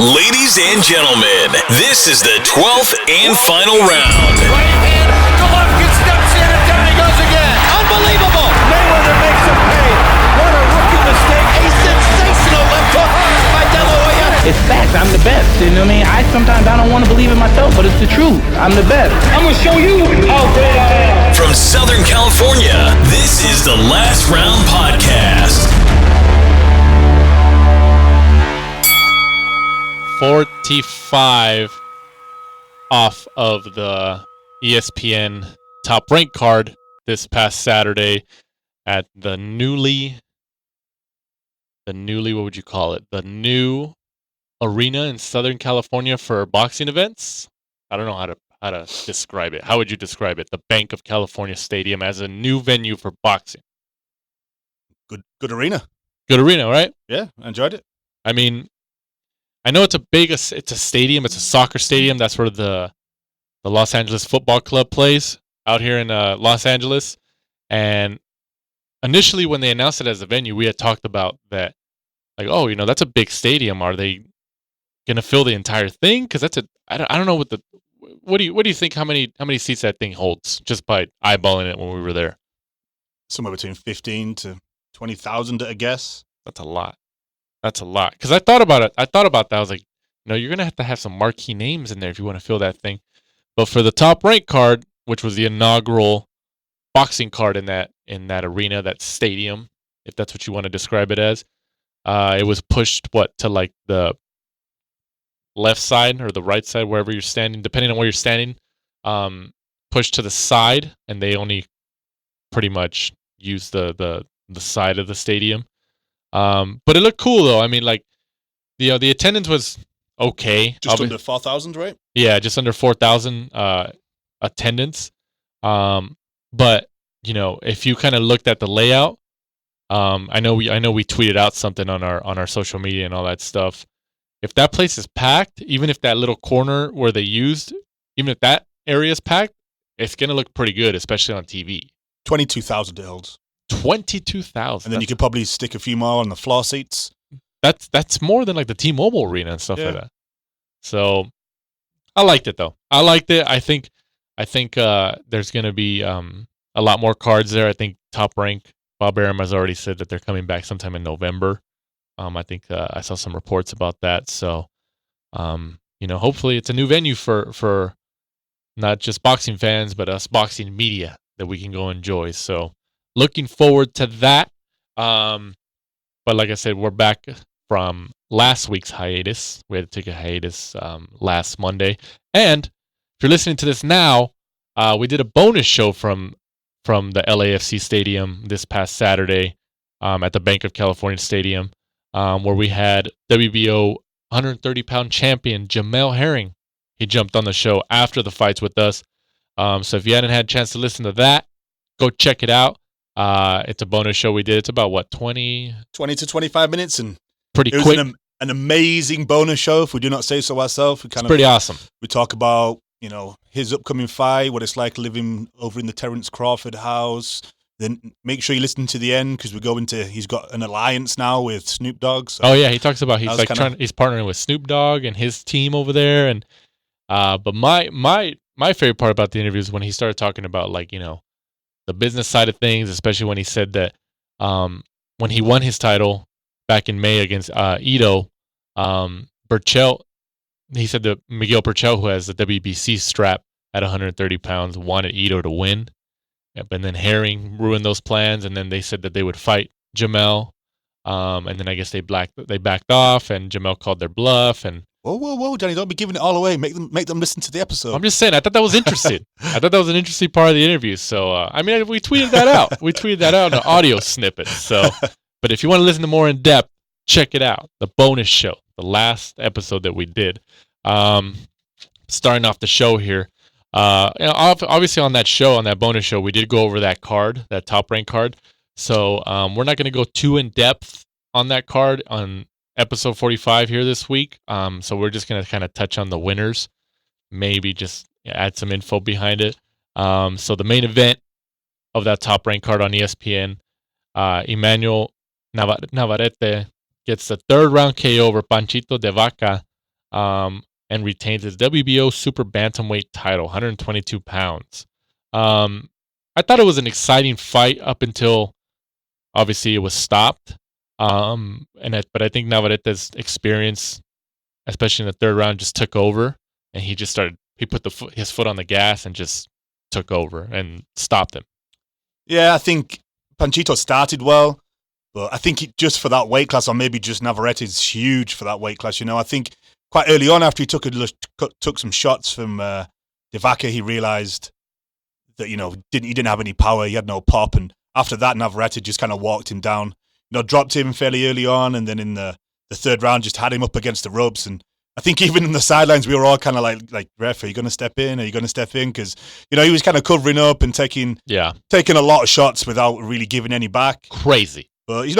Ladies and gentlemen, this is the 12th and final round. Right hand, Golovkin steps in and down he goes again. Unbelievable! Mayweather makes him pay. What a rookie mistake. A sensational left hook by Canelo-Kovalev. It's facts. I'm the best. You know what I mean? Sometimes I don't want to believe it myself, but it's the truth. I'm the best. I'm going to show you how great I am. From Southern California, this is the Last Round Podcast. 45 off of the ESPN top rank card this past Saturday at the newly, what would you call it? The new arena in Southern California for boxing events. I don't know how to describe it. How would you describe it? The Banc of California Stadium as a new venue for boxing. Good arena. Good arena, right? Yeah, I enjoyed it. I mean, I know it's a stadium. It's a soccer stadium. That's where the Los Angeles Football Club plays out here in Los Angeles. And initially when they announced it as a venue, we had talked about that, like, oh, you know, that's a big stadium. Are they going to fill the entire thing? Because I don't know what do you think? How many seats that thing holds just by eyeballing it when we were there? Somewhere between 15 to 20,000 at a guess. That's a lot. Because I thought about it. I was like, no, you're going to have some marquee names in there if you want to fill that thing. But for the top rank card, which was the inaugural boxing card in that arena, that stadium, if that's what you want to describe it as, it was pushed, to like the left side or the right side, wherever you're standing, depending on where you're standing, pushed to the side, and they only pretty much use the side of the stadium. But it looked cool though. I mean, like, the attendance was okay. Just under 4,000, right? Yeah, just under 4,000 attendance. But you know, if you kind of looked at the layout, I know we tweeted out something on our social media and all that stuff. If that place is packed, even if that little corner where they used, even if that area is packed, it's gonna look pretty good, especially on TV. 22,000 it holds. 22,000. And then you could probably stick a few more on the floor seats. That's more than like the T-Mobile arena and stuff like that. So I liked it though. I think there's gonna be a lot more cards there. I think Top Rank, Bob Arum has already said that they're coming back sometime in November. I think I saw some reports about that. So you know, hopefully it's a new venue for not just boxing fans, but us boxing media that we can go enjoy. So looking forward to that. But like I said, we're back from last week's hiatus. We had to take a hiatus last Monday. And if you're listening to this now, we did a bonus show from the LAFC Stadium this past Saturday at the Banc of California Stadium, where we had WBO 130-pound champion Jamel Herring. He jumped on the show after the fights with us. So if you hadn't had a chance to listen to that, go check it out. It's a bonus show we did. It's about 20 to 25 minutes, and pretty it quick. was an amazing bonus show, if we do not say so ourselves. Pretty awesome. We talk about, you know, his upcoming fight, what it's like living over in the Terence Crawford house. Then make sure you listen to the end, because we go into, he's got an alliance now with Snoop Dogg. So he talks about he's partnering with Snoop Dogg and his team over there. And but my favorite part about the interview is when he started talking about, like, you know, the business side of things, especially when he said that when he won his title back in May against Ito, Burchell, he said that Miguel Burchell, who has the WBC strap at 130 pounds, wanted Ito to win. And then Herring ruined those plans, and then they said that they would fight Jamel. And then I guess they backed off, and Jamel called their bluff. And whoa, Danny, don't be giving it all away. Make them listen to the episode. I'm just saying, I thought that was interesting. I thought that was an interesting part of the interview. So, I mean, we tweeted that out. We tweeted that out in an audio snippet. So, but if you want to listen to more in depth, check it out. The bonus show, the last episode that we did. Starting off the show here. You know, obviously on that show, on that bonus show, we did go over that card, that top rank card. So, we're not going to go too in depth on that card on episode 45 here this week. So we're just going to kind of touch on the winners, maybe just add some info behind it. So the main event of that top rank card on ESPN, Emmanuel Navarette gets the third round KO over Panchito de Vaca and retains his WBO super bantamweight title, 122 pounds. I thought it was an exciting fight up until obviously it was stopped. But I think Navarette's experience, especially in the third round, just took over, and he put his foot on the gas and just took over and stopped him. Yeah, I think Panchito started well, but I think just for that weight class, or maybe just Navarette is huge for that weight class. I think quite early on after he took some shots from Vaca, he realized that he didn't have any power, he had no pop, and after that Navarette just kind of walked him down. Dropped him fairly early on, and then in the third round just had him up against the ropes. And I think even in the sidelines we were all kind of like, ref, are you going to step in? Are you going to step in? Because he was kind of covering up and taking a lot of shots without really giving any back. Crazy. But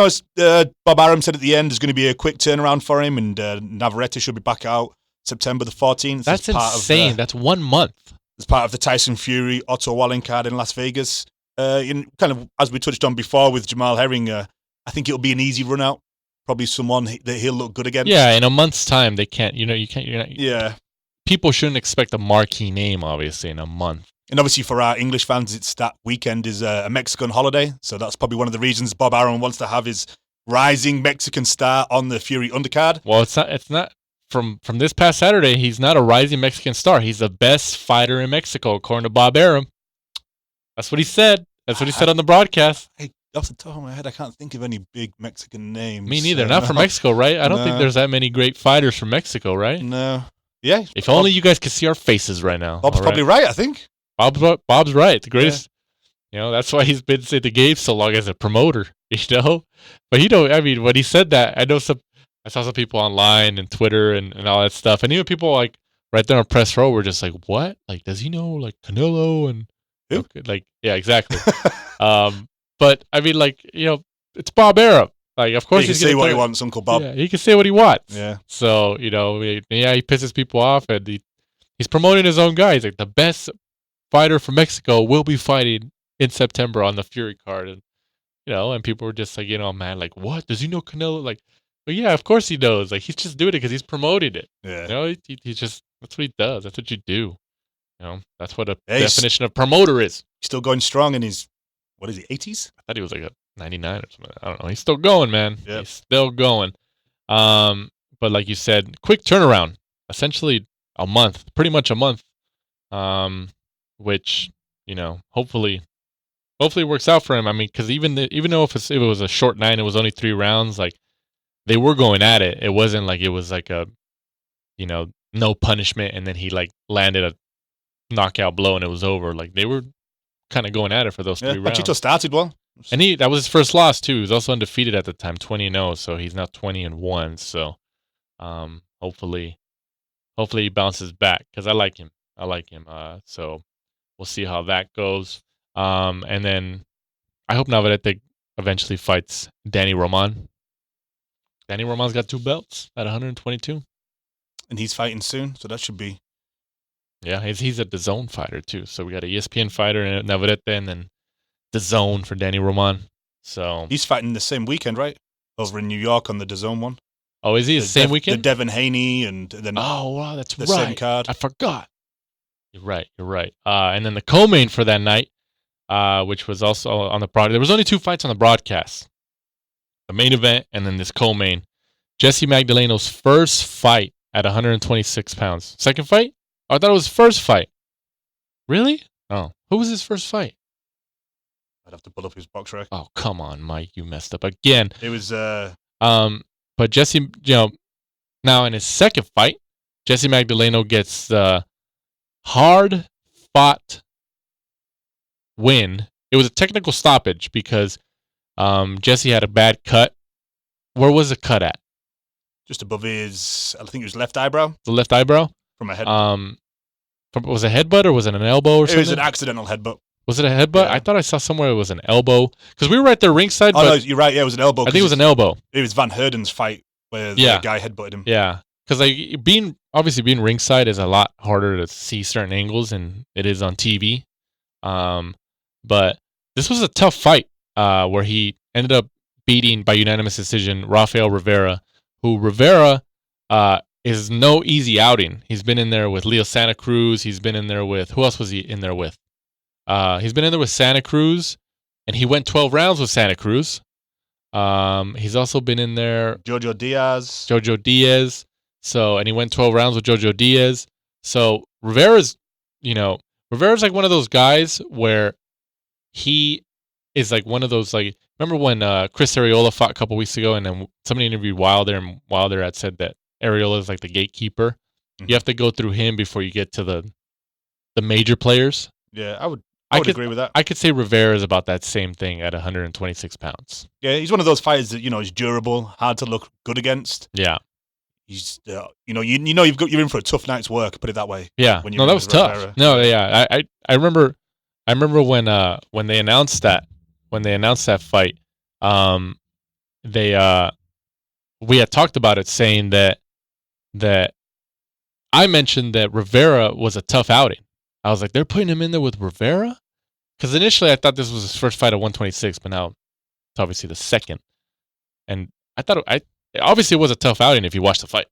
Bob Arum said at the end there's going to be a quick turnaround for him, and Navarette should be back out September the 14th. That's insane. That's 1 month. As part of the Tyson Fury Otto Walling card in Las Vegas. Kind of as we touched on before with Jamal Herring, I think it'll be an easy run out. Probably someone that he'll look good against. Yeah, in a month's time, they can't. You're not. Yeah. People shouldn't expect a marquee name, obviously, in a month. And obviously, for our English fans, it's that weekend is a Mexican holiday, so that's probably one of the reasons Bob Arum wants to have his rising Mexican star on the Fury undercard. Well, it's not from this past Saturday. He's not a rising Mexican star. He's the best fighter in Mexico, according to Bob Arum. That's what he said. That's what he said on the broadcast. Off the top of my head, I can't think of any big Mexican names. Me neither. Not from Mexico, right? I don't think there's that many great fighters from Mexico, right? No. Yeah. If only you guys could see our faces right now. Bob's probably right, I think. Bob's right. The greatest. That's why he's been in the game so long as a promoter. But when he said that, I saw some people online and Twitter and all that stuff, and even people like right there on press row were just like, "What? Like, does he know like Canelo and who? Like, yeah, exactly." But I mean, it's Bob Arum. Like, of course he can say what he wants, Uncle Bob. Yeah, he can say what he wants. Yeah. So he pisses people off, and he's promoting his own guy. He's like, the best fighter from Mexico will be fighting in September on the Fury card, and people were just like, man, like, what? Does he know Canelo? Like, but yeah, of course he knows. Like, he's just doing it because he's promoting it. Yeah. He just that's what he does. That's what you do. That's what a definition of promoter is. He's still going strong in his. What is he, 80s? I thought he was like a 99 or something. I don't know. He's still going, man. Yep. He's still going. But like you said, quick turnaround. Essentially a month. Pretty much a month. Which, hopefully works out for him. I mean, because even though if it was a short night, it was only 3 rounds, like, they were going at it. It wasn't like it was like a, no punishment, and then he, like, landed a knockout blow and it was over. Like, they were kind of going at it for those 3 rounds. Panchito started well. And that was his first loss too. He was also undefeated at the time, 20-0. So he's now 20-1. So hopefully he bounces back because I like him. So we'll see how that goes. And then I hope Navarette eventually fights Danny Roman. Danny Roman's got 2 belts at 122, and he's fighting soon. So that should be. Yeah, he's a DAZN fighter too. So we got an ESPN fighter and Navarette, and then DAZN for Danny Roman. So he's fighting the same weekend, right? Over in New York on the DAZN one. Oh, is he the same weekend? The Devin Haney and then. Oh wow, that's the right. same card. I forgot. You're right. And then the co-main for that night, which was also on the broadcast. There was only 2 fights on the broadcast. The main event and then this co-main. Jesse Magdaleno's first fight at 126 pounds. Second fight? Oh, I thought it was first fight. Really? Oh. Who was his first fight? I'd have to pull up his box rec. Oh, come on, Mike. You messed up again. It was... But Jesse, now in his second fight, Jesse Magdaleno gets the hard-fought win. It was a technical stoppage because Jesse had a bad cut. Where was the cut at? Just above his, I think it was left eyebrow. The left eyebrow? From a headbutt. Was it a headbutt or was it an elbow or something? It was an accidental headbutt. Was it a headbutt? Yeah. I thought I saw somewhere it was an elbow. Because we were right there ringside. Oh, no, you're right. Yeah, it was an elbow. I think it was an elbow. It was Van Herden's fight where the guy headbutted him. Yeah. Because being ringside is a lot harder to see certain angles than it is on TV. But this was a tough fight where he ended up beating by unanimous decision Rafael Rivera, who Rivera is no easy outing. He's been in there with Leo Santa Cruz. He's been in there with, who else was he in there with? He's been in there with Santa Cruz, and he went 12 rounds with Santa Cruz. He's also been in there. Jojo Diaz. So, and he went 12 rounds with Jojo Diaz. So Rivera's like one of those guys where he is like one of those, like, remember when Chris Arreola fought a couple weeks ago, and then somebody interviewed Wilder, and Wilder had said that Arreola is like the gatekeeper. Mm-hmm. You have to go through him before you get to the major players. Yeah, I would agree with that. I could say Rivera is about that same thing at 126 pounds. Yeah, he's one of those fighters that, is durable, hard to look good against. Yeah. He's, you're in for a tough night's work, put it that way. Yeah. No, that was tough. Rivera. No, yeah. I remember when they announced that fight, we had talked about it, saying that I mentioned that Rivera was a tough outing. I was like, they're putting him in there with Rivera? Because initially I thought this was his first fight at 126, but now it's obviously the second. And I thought obviously it was a tough outing if you watched the fight.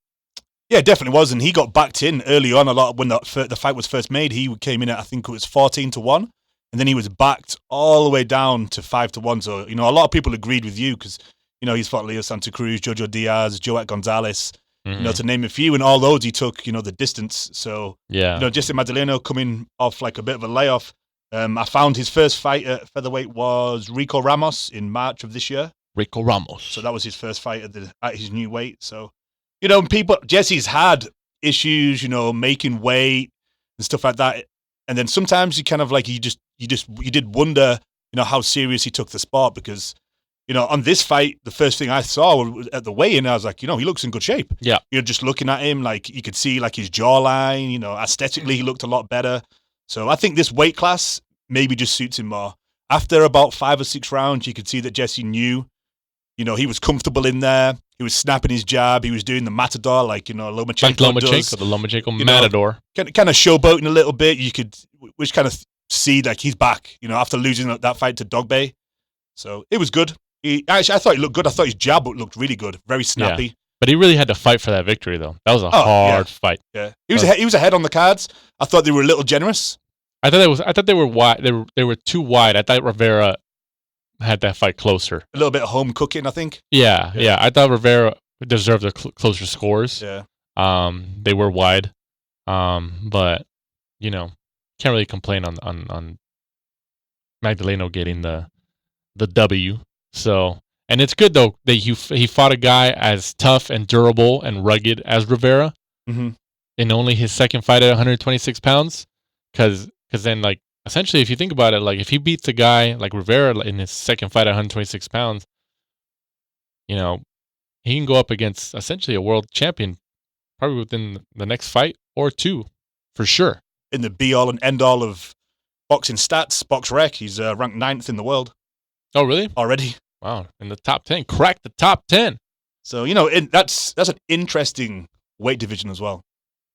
Yeah, it definitely was. And he got backed in early on a lot when the fight was first made. He came in at, I think it was 14-1. And then he was backed all the way down to 5-1. So, a lot of people agreed with you because, he's fought Leo Santa Cruz, Jojo Diaz, Joet Gonzalez, to name a few. And all those he took, the distance. So, Jesse Magdaleno coming off like a bit of a layoff. I found his first fight at featherweight was Rico Ramos in March of this year. Rico Ramos. So that was his first fight at his new weight. So, Jesse's had issues, making weight and stuff like that. And then sometimes you kind of like, you did wonder, how serious he took the sport because, on this fight, the first thing I saw was at the weigh-in, I was like, he looks in good shape. Yeah. You're just looking at him, like you could see like his jawline, aesthetically he looked a lot better. So I think this weight class maybe just suits him more. After about 5 or 6 rounds, you could see that Jesse knew, he was comfortable in there. He was snapping his jab. He was doing the matador like, Lomachenko does. The Lomachenko matador. Kind of showboating a little bit. You could, which kind of see like he's back, after losing that fight to Dogbay. So it was good. I thought he looked good. I thought his jab looked really good. Very snappy. Yeah. But he really had to fight for that victory, though. That was a hard fight. Yeah, he was ahead on the cards. I thought they were a little generous. I thought they were wide. They were too wide. I thought Rivera had that fight closer. A little bit of home cooking, I think. Yeah. I thought Rivera deserved the closer scores. Yeah. They were wide. But can't really complain on Magdaleno getting the W. So, and it's good though that he fought a guy as tough and durable and rugged as Rivera in only his second fight at 126 pounds. Because then, like, essentially, if you think about it, like, if he beats a guy like Rivera in his second fight at 126 pounds, he can go up against essentially a world champion probably within the next fight or two, for sure. In the be-all and end-all of boxing stats, BoxRec, he's ranked 9th in the world. Oh, really? Already. Wow, in the top 10. Cracked the top 10. So, that's an interesting weight division as well.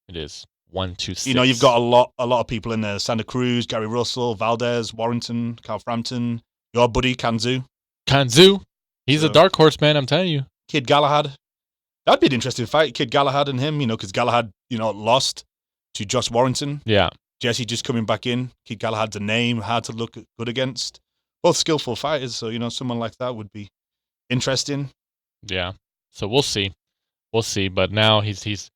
It is. 1, 2, 6. You've got a lot of people in there. Santa Cruz, Gary Russell, Valdez, Warrington, Carl Frampton, your buddy, Kanzu. He's a dark horse, man, I'm telling you. Kid Galahad. That'd be an interesting fight, Kid Galahad and him, because Galahad, lost to Josh Warrington. Yeah. Jesse just coming back in. Kid Galahad's a name, hard to look good against. Both skillful fighters, so, someone like that would be interesting. Yeah. So we'll see. But now he's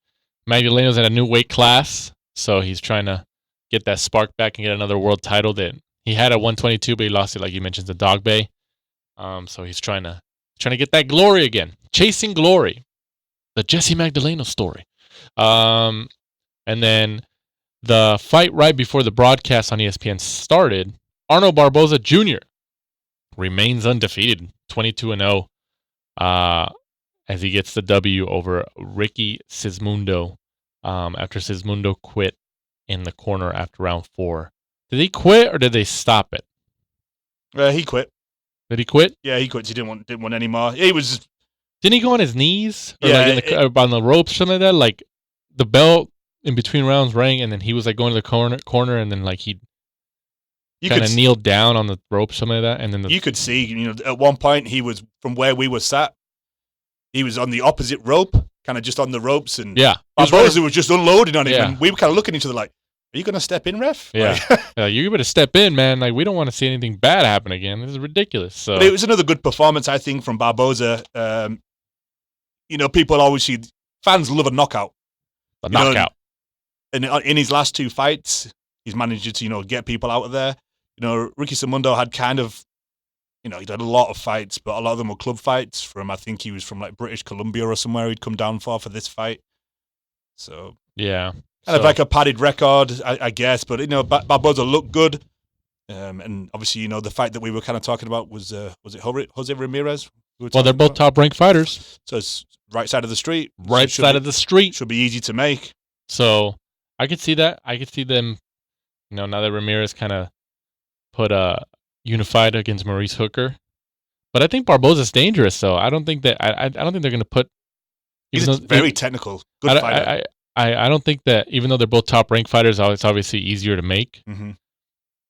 Magdaleno's in a new weight class, so he's trying to get that spark back and get another world title that he had at 122, but he lost it, like you mentioned, to Dogbay. So he's trying to get that glory again. Chasing glory. The Jesse Magdaleno story. And then the fight right before the broadcast on ESPN started, Arnold Barboza Jr. remains undefeated, 22-0, as he gets the W over Ricky Sismundo, after Sismundo quit in the corner after round 4. Did he quit or did they stop it? He quit. Did he quit? Yeah, he quit. He didn't want any more. He was. Didn't he go on his knees? Or yeah, on the ropes, something like that? Like the bell in between rounds rang, and then he was like going to the corner, and then like he kind of kneeled down on the rope, something like that. And then you could see, at one point he was from where we were sat. He was on the opposite rope, kind of just on the ropes, and Yeah. Barboza was just unloading on him, Yeah. and we were kind of looking at each other like, "Are you going to step in, ref?" Yeah. Like, You better step in, man. Like, we don't want to see anything bad happen again. This is ridiculous. So but it was another good performance, I think, from Barboza. People obviously, fans love a knockout. a knockout. And in his last 2 fights, he's managed to, get people out of there. Ricky Samundo had kind of, he'd had a lot of fights, but a lot of them were club fights I think he was from like British Columbia or somewhere he'd come down for this fight. So, Yeah. kind of like a padded record, I guess. But, Barboza looked good. And obviously, the fight that we were kind of talking about was it Jose Ramirez? Well, they're both top-ranked fighters. So it's right side of the street. Right side of the street. Should be easy to make. So I could see that. I could see them, now that Ramirez kind of put unified against Maurice Hooker. But I think Barboza's dangerous, though. I don't think that I don't think they're going to put. He's very technical, good fighter. I don't think that even though they're both top ranked fighters, it's obviously easier to make. Mm-hmm.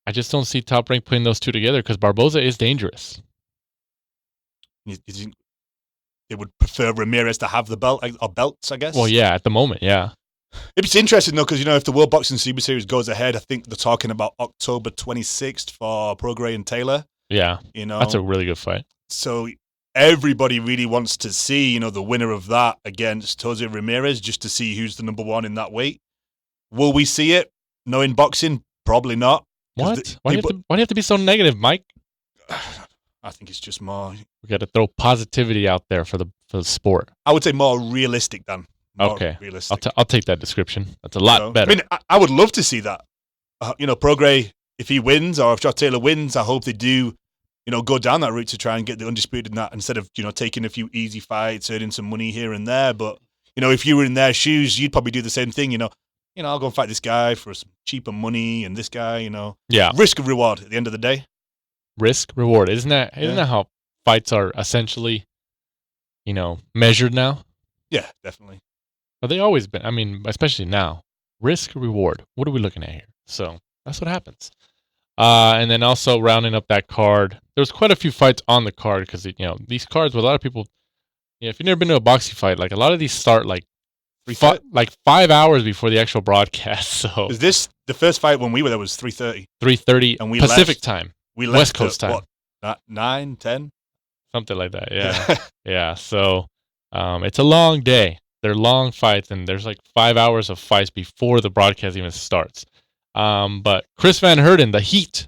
I just don't see Top Rank putting those two together because Barboza is dangerous. You think they would prefer Ramirez to have the belt or belts, I guess? Well, yeah, at the moment, yeah. It's interesting, though, because, if the World Boxing Super Series goes ahead, I think they're talking about October 26th for Prograis and Taylor. Yeah, that's a really good fight. So everybody really wants to see, the winner of that against Jose Ramirez, just to see who's the number one in that weight. Will we see it? Knowing boxing, probably not. What? Why do you have to be so negative, Mike? I think it's just more. We got to throw positivity out there for the sport. I would say more realistic, Dan. Okay, realistic. I'll take that description. That's a lot better. I mean, I would love to see that. Prograis, if he wins or if Josh Taylor wins, I hope they do, go down that route to try and get the undisputed in that instead of, taking a few easy fights, earning some money here and there. But, if you were in their shoes, you'd probably do the same thing, I'll go and fight this guy for some cheaper money and this guy, Yeah. Risk of reward at the end of the day. Risk, reward. Isn't that how fights are essentially, measured now? Yeah, definitely. But they always been. I mean, especially now. Risk, reward. What are we looking at here? So that's what happens. And then also rounding up that card, there's quite a few fights on the card because, these cards with a lot of people, if you've never been to a boxing fight, like a lot of these start like 5 hours before the actual broadcast. So is this the first fight when we were there was 3:30? 3:30 and we Pacific time. We left West Coast time. What, 9, 10? Something like that. Yeah. Yeah. So it's a long day. They're long fights, and there's like 5 hours of fights before the broadcast even starts. But Chris Van Heerden, the Heat,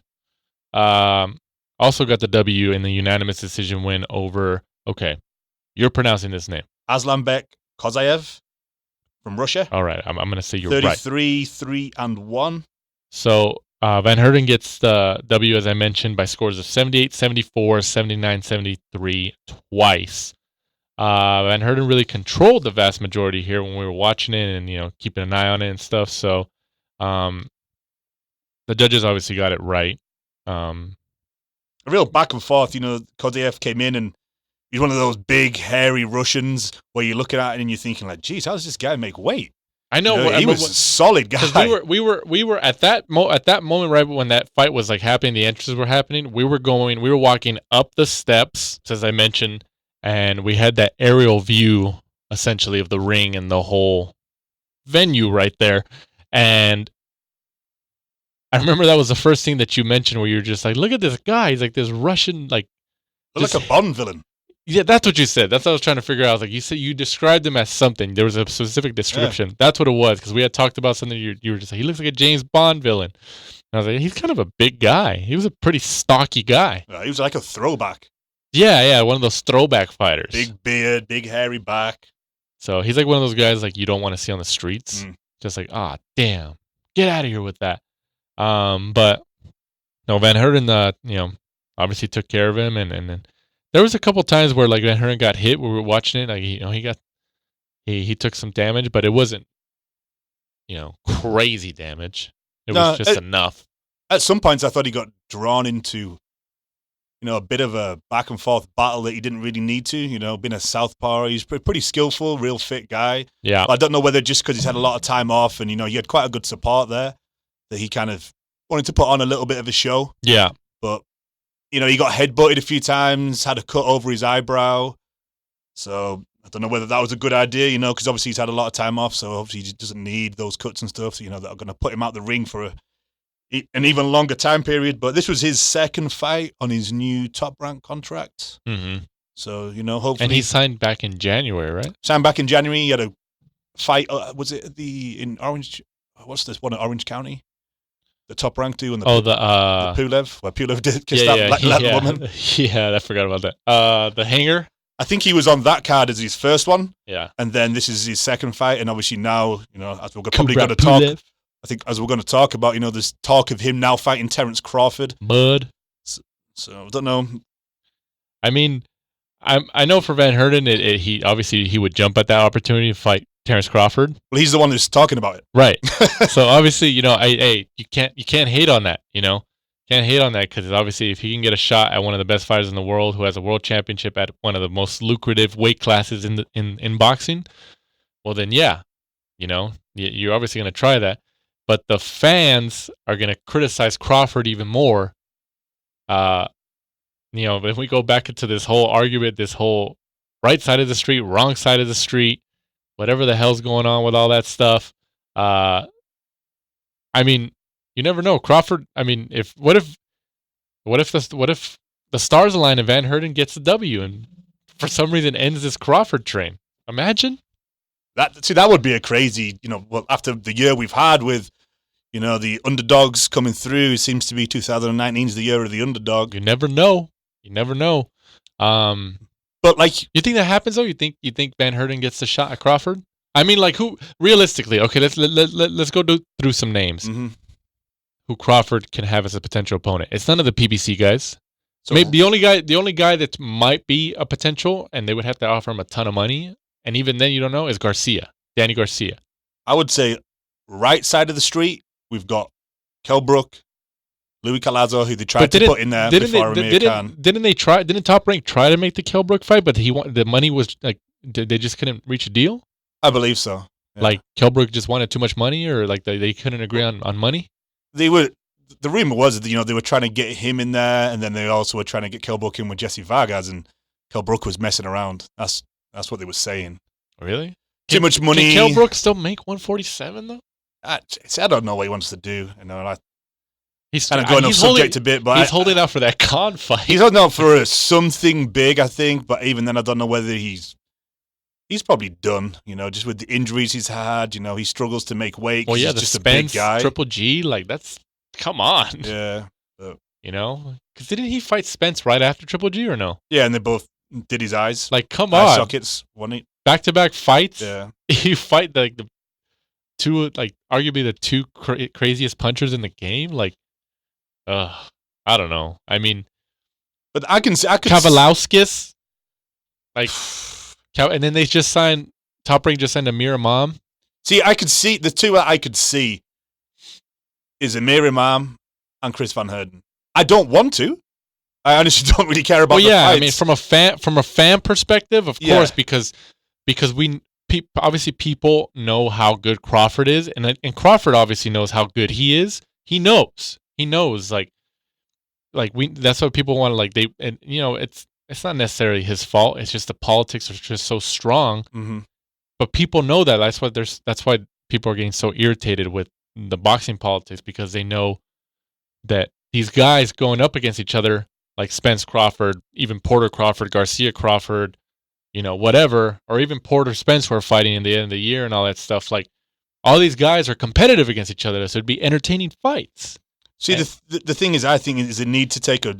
also got the W in the unanimous decision win over. Okay, you're pronouncing this name. Aslanbek Kozayev from Russia. All right, I'm going to say you're right. 33-3-1. So Van Heerden gets the W, as I mentioned, by scores of 78-74, 79-73 twice. Van Heerden really controlled the vast majority here when we were watching it and, keeping an eye on it and stuff. So the judges obviously got it right. A real back and forth. Kozayev came in and he's one of those big, hairy Russians where you're looking at it and you're thinking like, geez, how does this guy make weight? I know. He was a solid guy. We were at that moment right when that fight was like happening, the entrances were happening. We were walking up the steps, as I mentioned, and we had that aerial view essentially of the ring and the whole venue right there. And I remember that was the first thing that you mentioned where you're just like, look at this guy. He's like this Russian, like a Bond villain. Yeah, that's what you said. That's what I was trying to figure out. I was like, you described him as something. There was a specific description. Yeah. That's what it was, because we had talked about something. You were just like, he looks like a James Bond villain. And I was like, he's kind of a big guy. He was a pretty stocky guy. He was like a throwback. Yeah, one of those throwback fighters. Big beard, big hairy back. So he's like one of those guys like you don't want to see on the streets. Just like, damn, get out of here with that. But no, Van Heerden, obviously took care of him, and then there was a couple times where like Van Heerden got hit. We were watching it, like he took some damage, but it wasn't crazy damage. It was just enough. At some points, I thought he got drawn into a bit of a back and forth battle that he didn't really need to. Being a southpaw, he's pretty skillful, real fit guy. Yeah, but I don't know whether just because he's had a lot of time off and he had quite a good support there that he kind of wanted to put on a little bit of a show. Yeah, but. He got headbutted a few times, had a cut over his eyebrow. So, I don't know whether that was a good idea, because obviously he's had a lot of time off, so obviously he doesn't need those cuts and stuff, that are going to put him out the ring for an even longer time period. But this was his second fight on his new Top Rank contract. Mm-hmm. So, hopefully... And he signed back in January, right? Signed back in January. He had a fight, was it in Orange... What's this one in Orange County? The Top Rank dude and the Pulev, where Pulev did kiss that woman. Yeah, I forgot about that. The hanger? I think he was on that card as his first one. Yeah. And then this is his second fight. And obviously now, as we're probably going to talk... I think as we're going to talk about, there's talk of him now fighting Terence Crawford. Bud. So I don't know. I mean, I know for Van Herten, he would jump at that opportunity to fight Terence Crawford. Well, he's the one who's talking about it, right? So obviously, you can't hate on that. Can't hate on that because obviously, if he can get a shot at one of the best fighters in the world, who has a world championship at one of the most lucrative weight classes in boxing, well then, yeah, you're obviously going to try that. But the fans are going to criticize Crawford even more. If we go back into this whole argument, this whole right side of the street, wrong side of the street, whatever the hell's going on with all that stuff. I mean, you never know. Crawford. I mean, what if the stars align and Van Herten gets the W and for some reason ends this Crawford train? Imagine. That would be a crazy, after the year we've had with, the underdogs coming through. It seems to be 2019 is the year of the underdog. You never know. But you think that happens though? You think Van Herten gets the shot at Crawford? I mean, who realistically? Okay, let's go through some names. Mm-hmm. Who Crawford can have as a potential opponent? It's none of the PBC guys. So maybe the only guy that might be a potential, and they would have to offer him a ton of money. And even then, you don't know, is Danny Garcia. I would say right side of the street, we've got Kell Brook, Louis Collazo, who they tried to put in there before Amir Khan. Didn't Top Rank try to make the Kell Brook fight, but the money was they just couldn't reach a deal? I believe so. Yeah. Kell Brook just wanted too much money, or they couldn't agree on money? The rumor was that, they were trying to get him in there, and then they also were trying to get Kell Brook in with Jesse Vargas, and Kell Brook was messing around. That's what they were saying. Really? Too much money. Can Kell Brook still make 147 though? I don't know what he wants to do. He's kind of going off subject a bit, but he's holding out for that Khan fight. He's holding out for something big, I think. But even then, I don't know whether he's probably done. Just with the injuries he's had. He struggles to make weight. Well, yeah, he's the just Spence, a big guy. Triple G, that's come on. Yeah, because didn't he fight Spence right after Triple G or no? Yeah, and they both did his eyes. Come eye on, sockets. Back-to-back fights. Yeah, you fight the two, arguably the two craziest punchers in the game. I don't know. I mean, but I could Kavalauskas, and then they just signed Top Rank just signed Amir Imam. See, I could see the two that I could see is Amir Imam and Chris Van Herten. I don't want to. I honestly don't really care about. Well, yeah, the fights. I mean, from a fan perspective, of course, because obviously people know how good Crawford is, and Crawford obviously knows how good he is. He knows, that's what people want to it's not necessarily his fault. It's just the politics are just so strong. Mm-hmm. But people know that. That's why people are getting so irritated with the boxing politics, because they know that these guys going up against each other, like Spence Crawford, even Porter Crawford, Garcia Crawford, whatever, or even Porter Spence who are fighting in the end of the year and all that stuff. All these guys are competitive against each other, so it'd be entertaining fights. See, the thing is, I think is a need to take a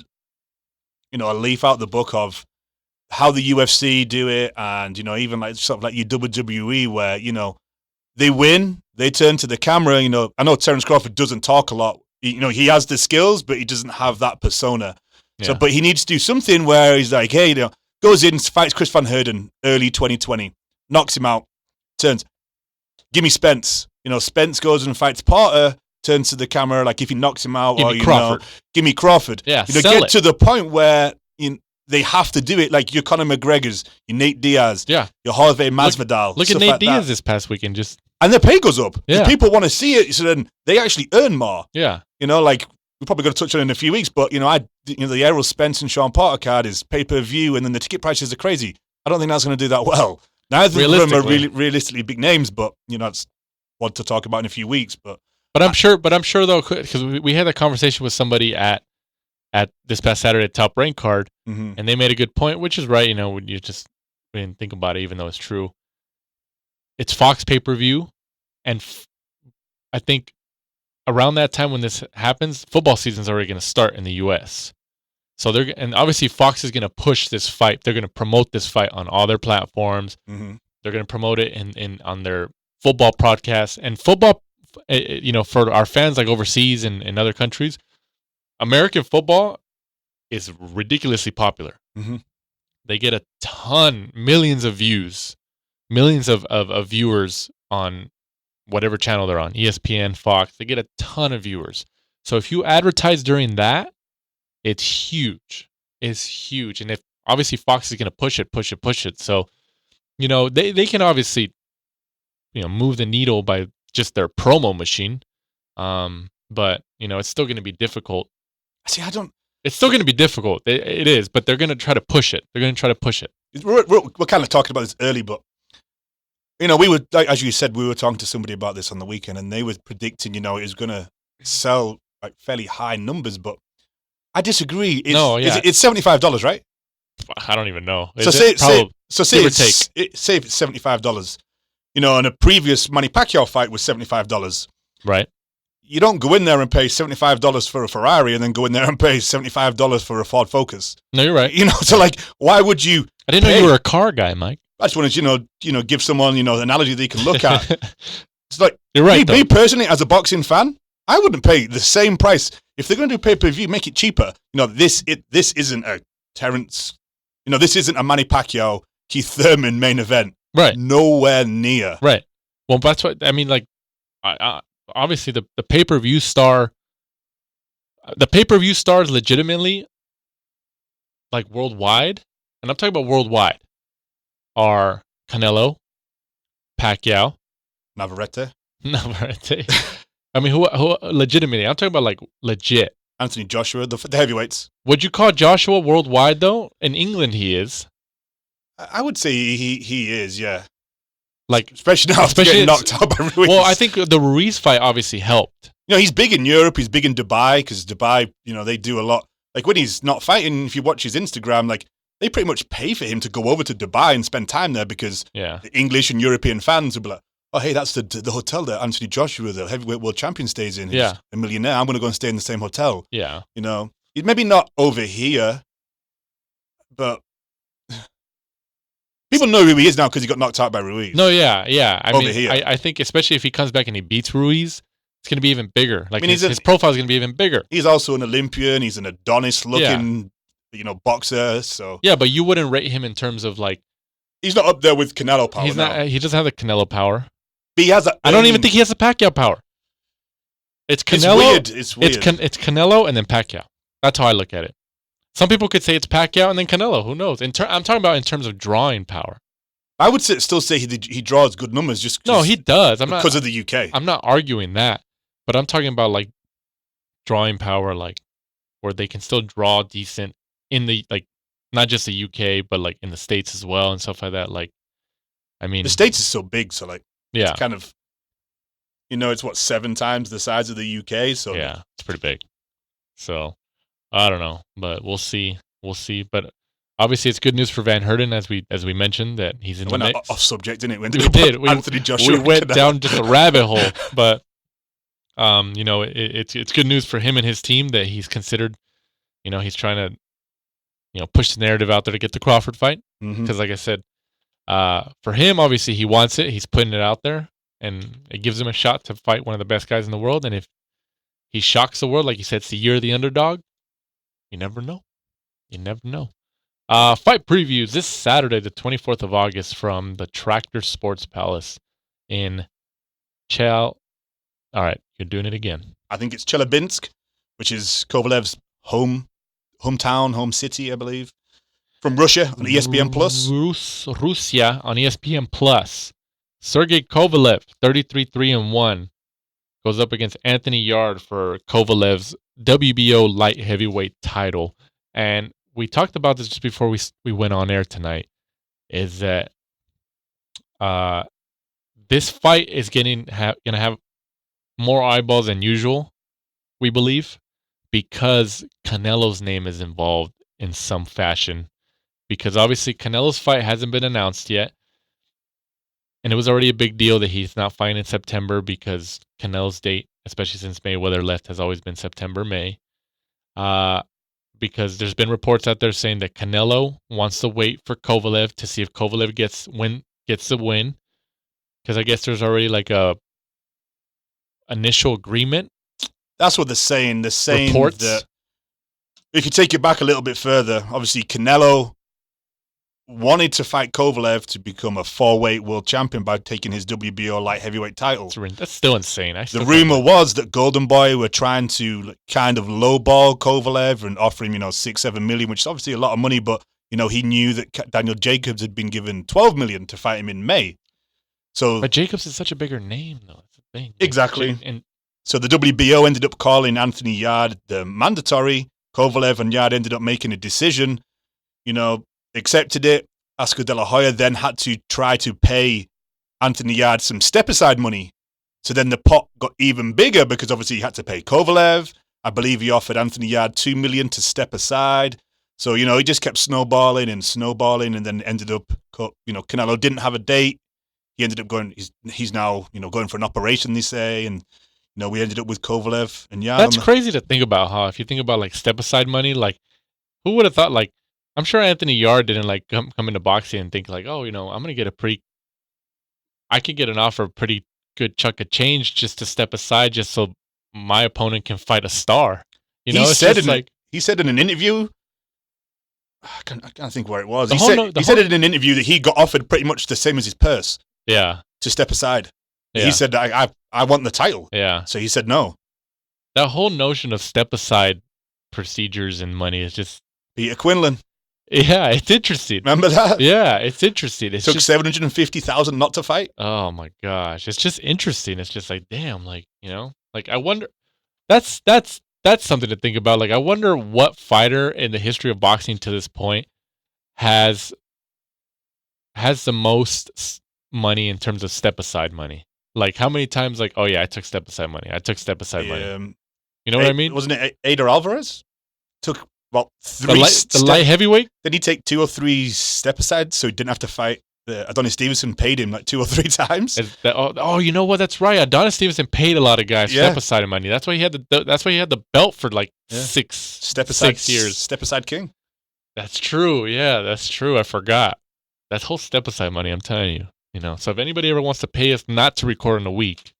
leaf out the book of how the UFC do it, and even stuff like your WWE, where they win, they turn to the camera. I know Terence Crawford doesn't talk a lot. He has the skills, but he doesn't have that persona. Yeah. So, but he needs to do something where he's like, hey, goes in, fights Chris Van Herten early 2020, knocks him out, turns, give me Spence. Spence goes and fights Porter, turns to the camera like if he knocks him out, give me Crawford. Yeah, get to the point where they have to do it, like your Conor McGregor's, your Nate Diaz, your Jorge Masvidal. Look at Nate Diaz this past weekend, and their pay goes up. Yeah. People want to see it, so then they actually earn more. Yeah, we're probably going to touch on it in a few weeks, but the Errol Spence and Sean Porter card is pay-per-view, and then the ticket prices are crazy. I don't think that's going to do that well. Neither of them are really realistically big names, but it's one to talk about in a few weeks. But I'm sure though, because we had a conversation with somebody at this past Saturday at Top Rank card, and they made a good point, which is right. When we didn't think about it, even though it's true. It's Fox pay-per-view, and I think around that time when this happens, football season's already going to start in the U.S. So and obviously Fox is going to push this fight. They're going to promote this fight on all their platforms. They're going to promote it on their football broadcasts. And football, for our fans like overseas and other countries, American football is ridiculously popular. They get a ton, millions of views, millions of viewers on whatever channel they're on, ESPN, Fox. They get a ton of viewers. So if you advertise during that, it's huge. It's huge. And if obviously Fox is going to push it. So, they can obviously, move the needle by just their promo machine. But, it's still going to be difficult. See, It's still going to be difficult. It is, but they're going to try to push it. We're kind of talking about this early, but, we were, as you said, we were talking to somebody about this on the weekend, and they were predicting, it was going to sell like fairly high numbers, but I disagree. It's $75, right? I don't even know. Say if it's $75. And a previous Manny Pacquiao fight was $75. Right. You don't go in there and pay $75 for a Ferrari and then go in there and pay $75 for a Ford Focus. No, you're right. So why would you? I didn't know you were a car guy, Mike. I just wanted give someone an analogy they can look at. It's like you're right. Me personally, as a boxing fan, I wouldn't pay the same price if they're going to do pay-per-view. Make it cheaper. This isn't a Terrence. This isn't a Manny Pacquiao, Keith Thurman main event. Right. Nowhere near. Right. Well, that's what I mean. Like, obviously the pay-per-view star. The pay-per-view stars legitimately, like worldwide, and I'm talking about worldwide, are Canelo, Pacquiao, Navarette. I mean, who legitimately? I'm talking about like legit. Anthony Joshua, the heavyweights. Would you call Joshua worldwide though? In England, he is. I would say he is, yeah. Like especially now after getting knocked out by Ruiz. Well, I think the Ruiz fight obviously helped. He's big in Europe. He's big in Dubai because Dubai, they do a lot. Like when he's not fighting, if you watch his Instagram, like they pretty much pay for him to go over to Dubai and spend time there because the English and European fans will be like, oh, hey, that's the hotel that Anthony Joshua, the heavyweight world champion, stays in. He's a millionaire. I'm going to go and stay in the same hotel. Yeah. He's maybe not over here, but people know who he is now because he got knocked out by Ruiz. No, yeah. I over mean, here. I think especially if he comes back and he beats Ruiz, it's going to be even bigger. Like his profile is going to be even bigger. He's also an Olympian. He's an Adonis-looking, boxer. So yeah, but you wouldn't rate him in terms of like. He's not up there with Canelo power. He's not. He doesn't have the Canelo power. But he has. I don't even think he has the Pacquiao power. It's Canelo. It's weird. It's Canelo and then Pacquiao. That's how I look at it. Some people could say it's Pacquiao and then Canelo. Who knows? I'm talking about in terms of drawing power. I would still say he draws good numbers. No, he does. Because of the UK. I'm not arguing that, but I'm talking about like drawing power, like where they can still draw decent in the like not just the UK, but like in the States as well and stuff like that. Like, I mean, the States is so big, so like it's kind of it's 7 times the size of the UK. So yeah, it's pretty big. So I don't know, but we'll see. But obviously, it's good news for Van Herten, as we mentioned, that he's in the mix. Off subject, didn't it? We did. Anthony Joshua. We went down just a rabbit hole, but it's good news for him and his team that he's considered. He's trying to push the narrative out there to get the Crawford fight because, like I said, for him, obviously he wants it. He's putting it out there, and it gives him a shot to fight one of the best guys in the world. And if he shocks the world, like you said, it's the year of the underdog. You never know. Fight previews this Saturday, the 24th of August, from the Tractor Sports Palace in All right, you're doing it again. I think it's Chelyabinsk, which is Kovalev's home city, I believe. From Russia on ESPN Plus. Russia on ESPN Plus. Sergey Kovalev, 33-3-1, goes up against Anthony Yarde for Kovalev's WBO light heavyweight title. And we talked about this just before we went on air tonight. is that this fight is gonna have more eyeballs than usual, we believe, because Canelo's name is involved in some fashion. Because obviously Canelo's fight hasn't been announced yet. And it was already a big deal that he's not fighting in September because Canelo's date, especially since Mayweather left, has always been September, May. Because there's been reports out there saying that Canelo wants to wait for Kovalev to see if Kovalev gets the win. Because I guess there's already like a initial agreement. That's what they're saying. They're saying Reports. that if you take it back a little bit further, obviously Canelo wanted to fight Kovalev to become a 4-weight world champion by taking his WBO light heavyweight title. That's still insane. The rumor was that Golden Boy were trying to kind of lowball Kovalev and offer him, $6-7 million, which is obviously a lot of money, but he knew that Daniel Jacobs had been given $12 million to fight him in May. So, but Jacobs is such a bigger name, though. That's the thing. Exactly. And so the WBO ended up calling Anthony Yarde the mandatory. Kovalev and Yarde ended up making a decision, accepted it. Oscar De La Hoya then had to try to pay Anthony Yarde some step-aside money. So then the pot got even bigger because obviously he had to pay Kovalev. I believe he offered Anthony Yarde $2 million to step aside. So, he just kept snowballing and then ended up, Canelo didn't have a date. He ended up going, he's now, going for an operation, they say. And, we ended up with Kovalev and Yarde. That's crazy to think about, huh? If you think about, like, step-aside money, like, who would have thought, like, I'm sure Anthony Yarde didn't, like, come into boxing and think, like, oh, I'm going to get I could get an offer of pretty good chunk of change just to step aside just so my opponent can fight a star. He said in an interview, I can't think where it was. He said in an interview that he got offered pretty much the same as his purse. Yeah. To step aside. Yeah. He said, I want the title. Yeah. So he said no. That whole notion of step aside procedures and money is just... Peter Quinlan. Yeah, it's interesting. Remember that? Yeah, it's interesting. It took $750,000 not to fight. Oh my gosh, it's just interesting. It's just like, damn, like like I wonder. That's something to think about. Like I wonder what fighter in the history of boxing to this point has the most money in terms of step aside money. Like how many times? Like oh yeah, I took step aside money. I took step aside money. You know what I mean? Wasn't it Eddie Alvarez took? Well, the light heavyweight? Did he take 2 or 3 step aside so he didn't have to fight? Adonis Stevenson paid him like 2 or 3 times. You know what? That's right. Adonis Stevenson paid a lot of guys step aside money. That's why he had the belt for like 6 years. Step aside king. That's true. Yeah, that's true. I forgot. That whole step aside money. I'm telling you. So if anybody ever wants to pay us not to record in a week,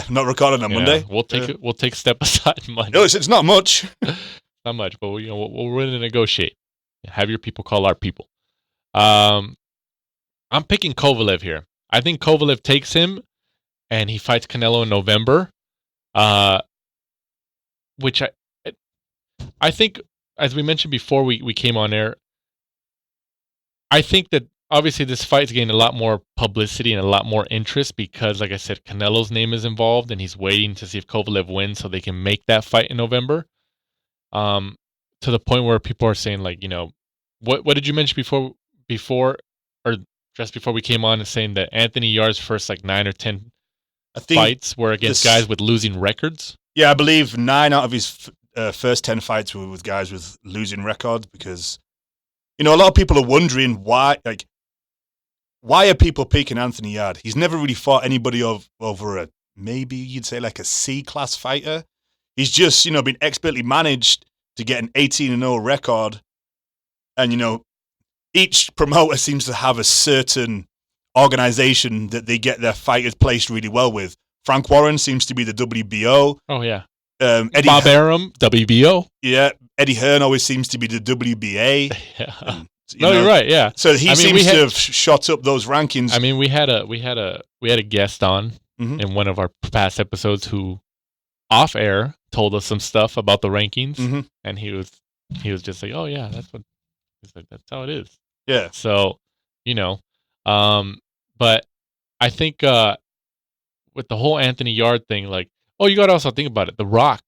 not recording on Monday, we'll take step aside money. No, it's not much. Not much, but we're willing to negotiate. Have your people call our people. I'm picking Kovalev here. I think Kovalev takes him, and he fights Canelo in November. Which I think, as we mentioned before we came on air, I think that obviously this fight is getting a lot more publicity and a lot more interest because, like I said, Canelo's name is involved, and he's waiting to see if Kovalev wins so they can make that fight in November. To the point where people are saying like, what did you mention before or just before we came on and saying that Anthony Yarde's first like 9 or 10 fights were against guys with losing records? Yeah, I believe 9 out of his first 10 fights were with guys with losing records because, a lot of people are wondering why are people picking Anthony Yarde? He's never really fought anybody over maybe you'd say like a C-class fighter. He's just, been expertly managed to get an 18-0 record. And, each promoter seems to have a certain organization that they get their fighters placed really well with. Frank Warren seems to be the WBO. Oh, yeah. Bob Arum, WBO. Yeah. Eddie Hearn always seems to be the WBA. Yeah. You're right. Yeah. So he seems to have shot up those rankings. I mean, we had a guest on in one of our past episodes who off air told us some stuff about the rankings, and he was just like, oh yeah, that's how it is. Yeah. So, but I think with the whole Anthony Yarde thing, like, you got to also think about it. The Rock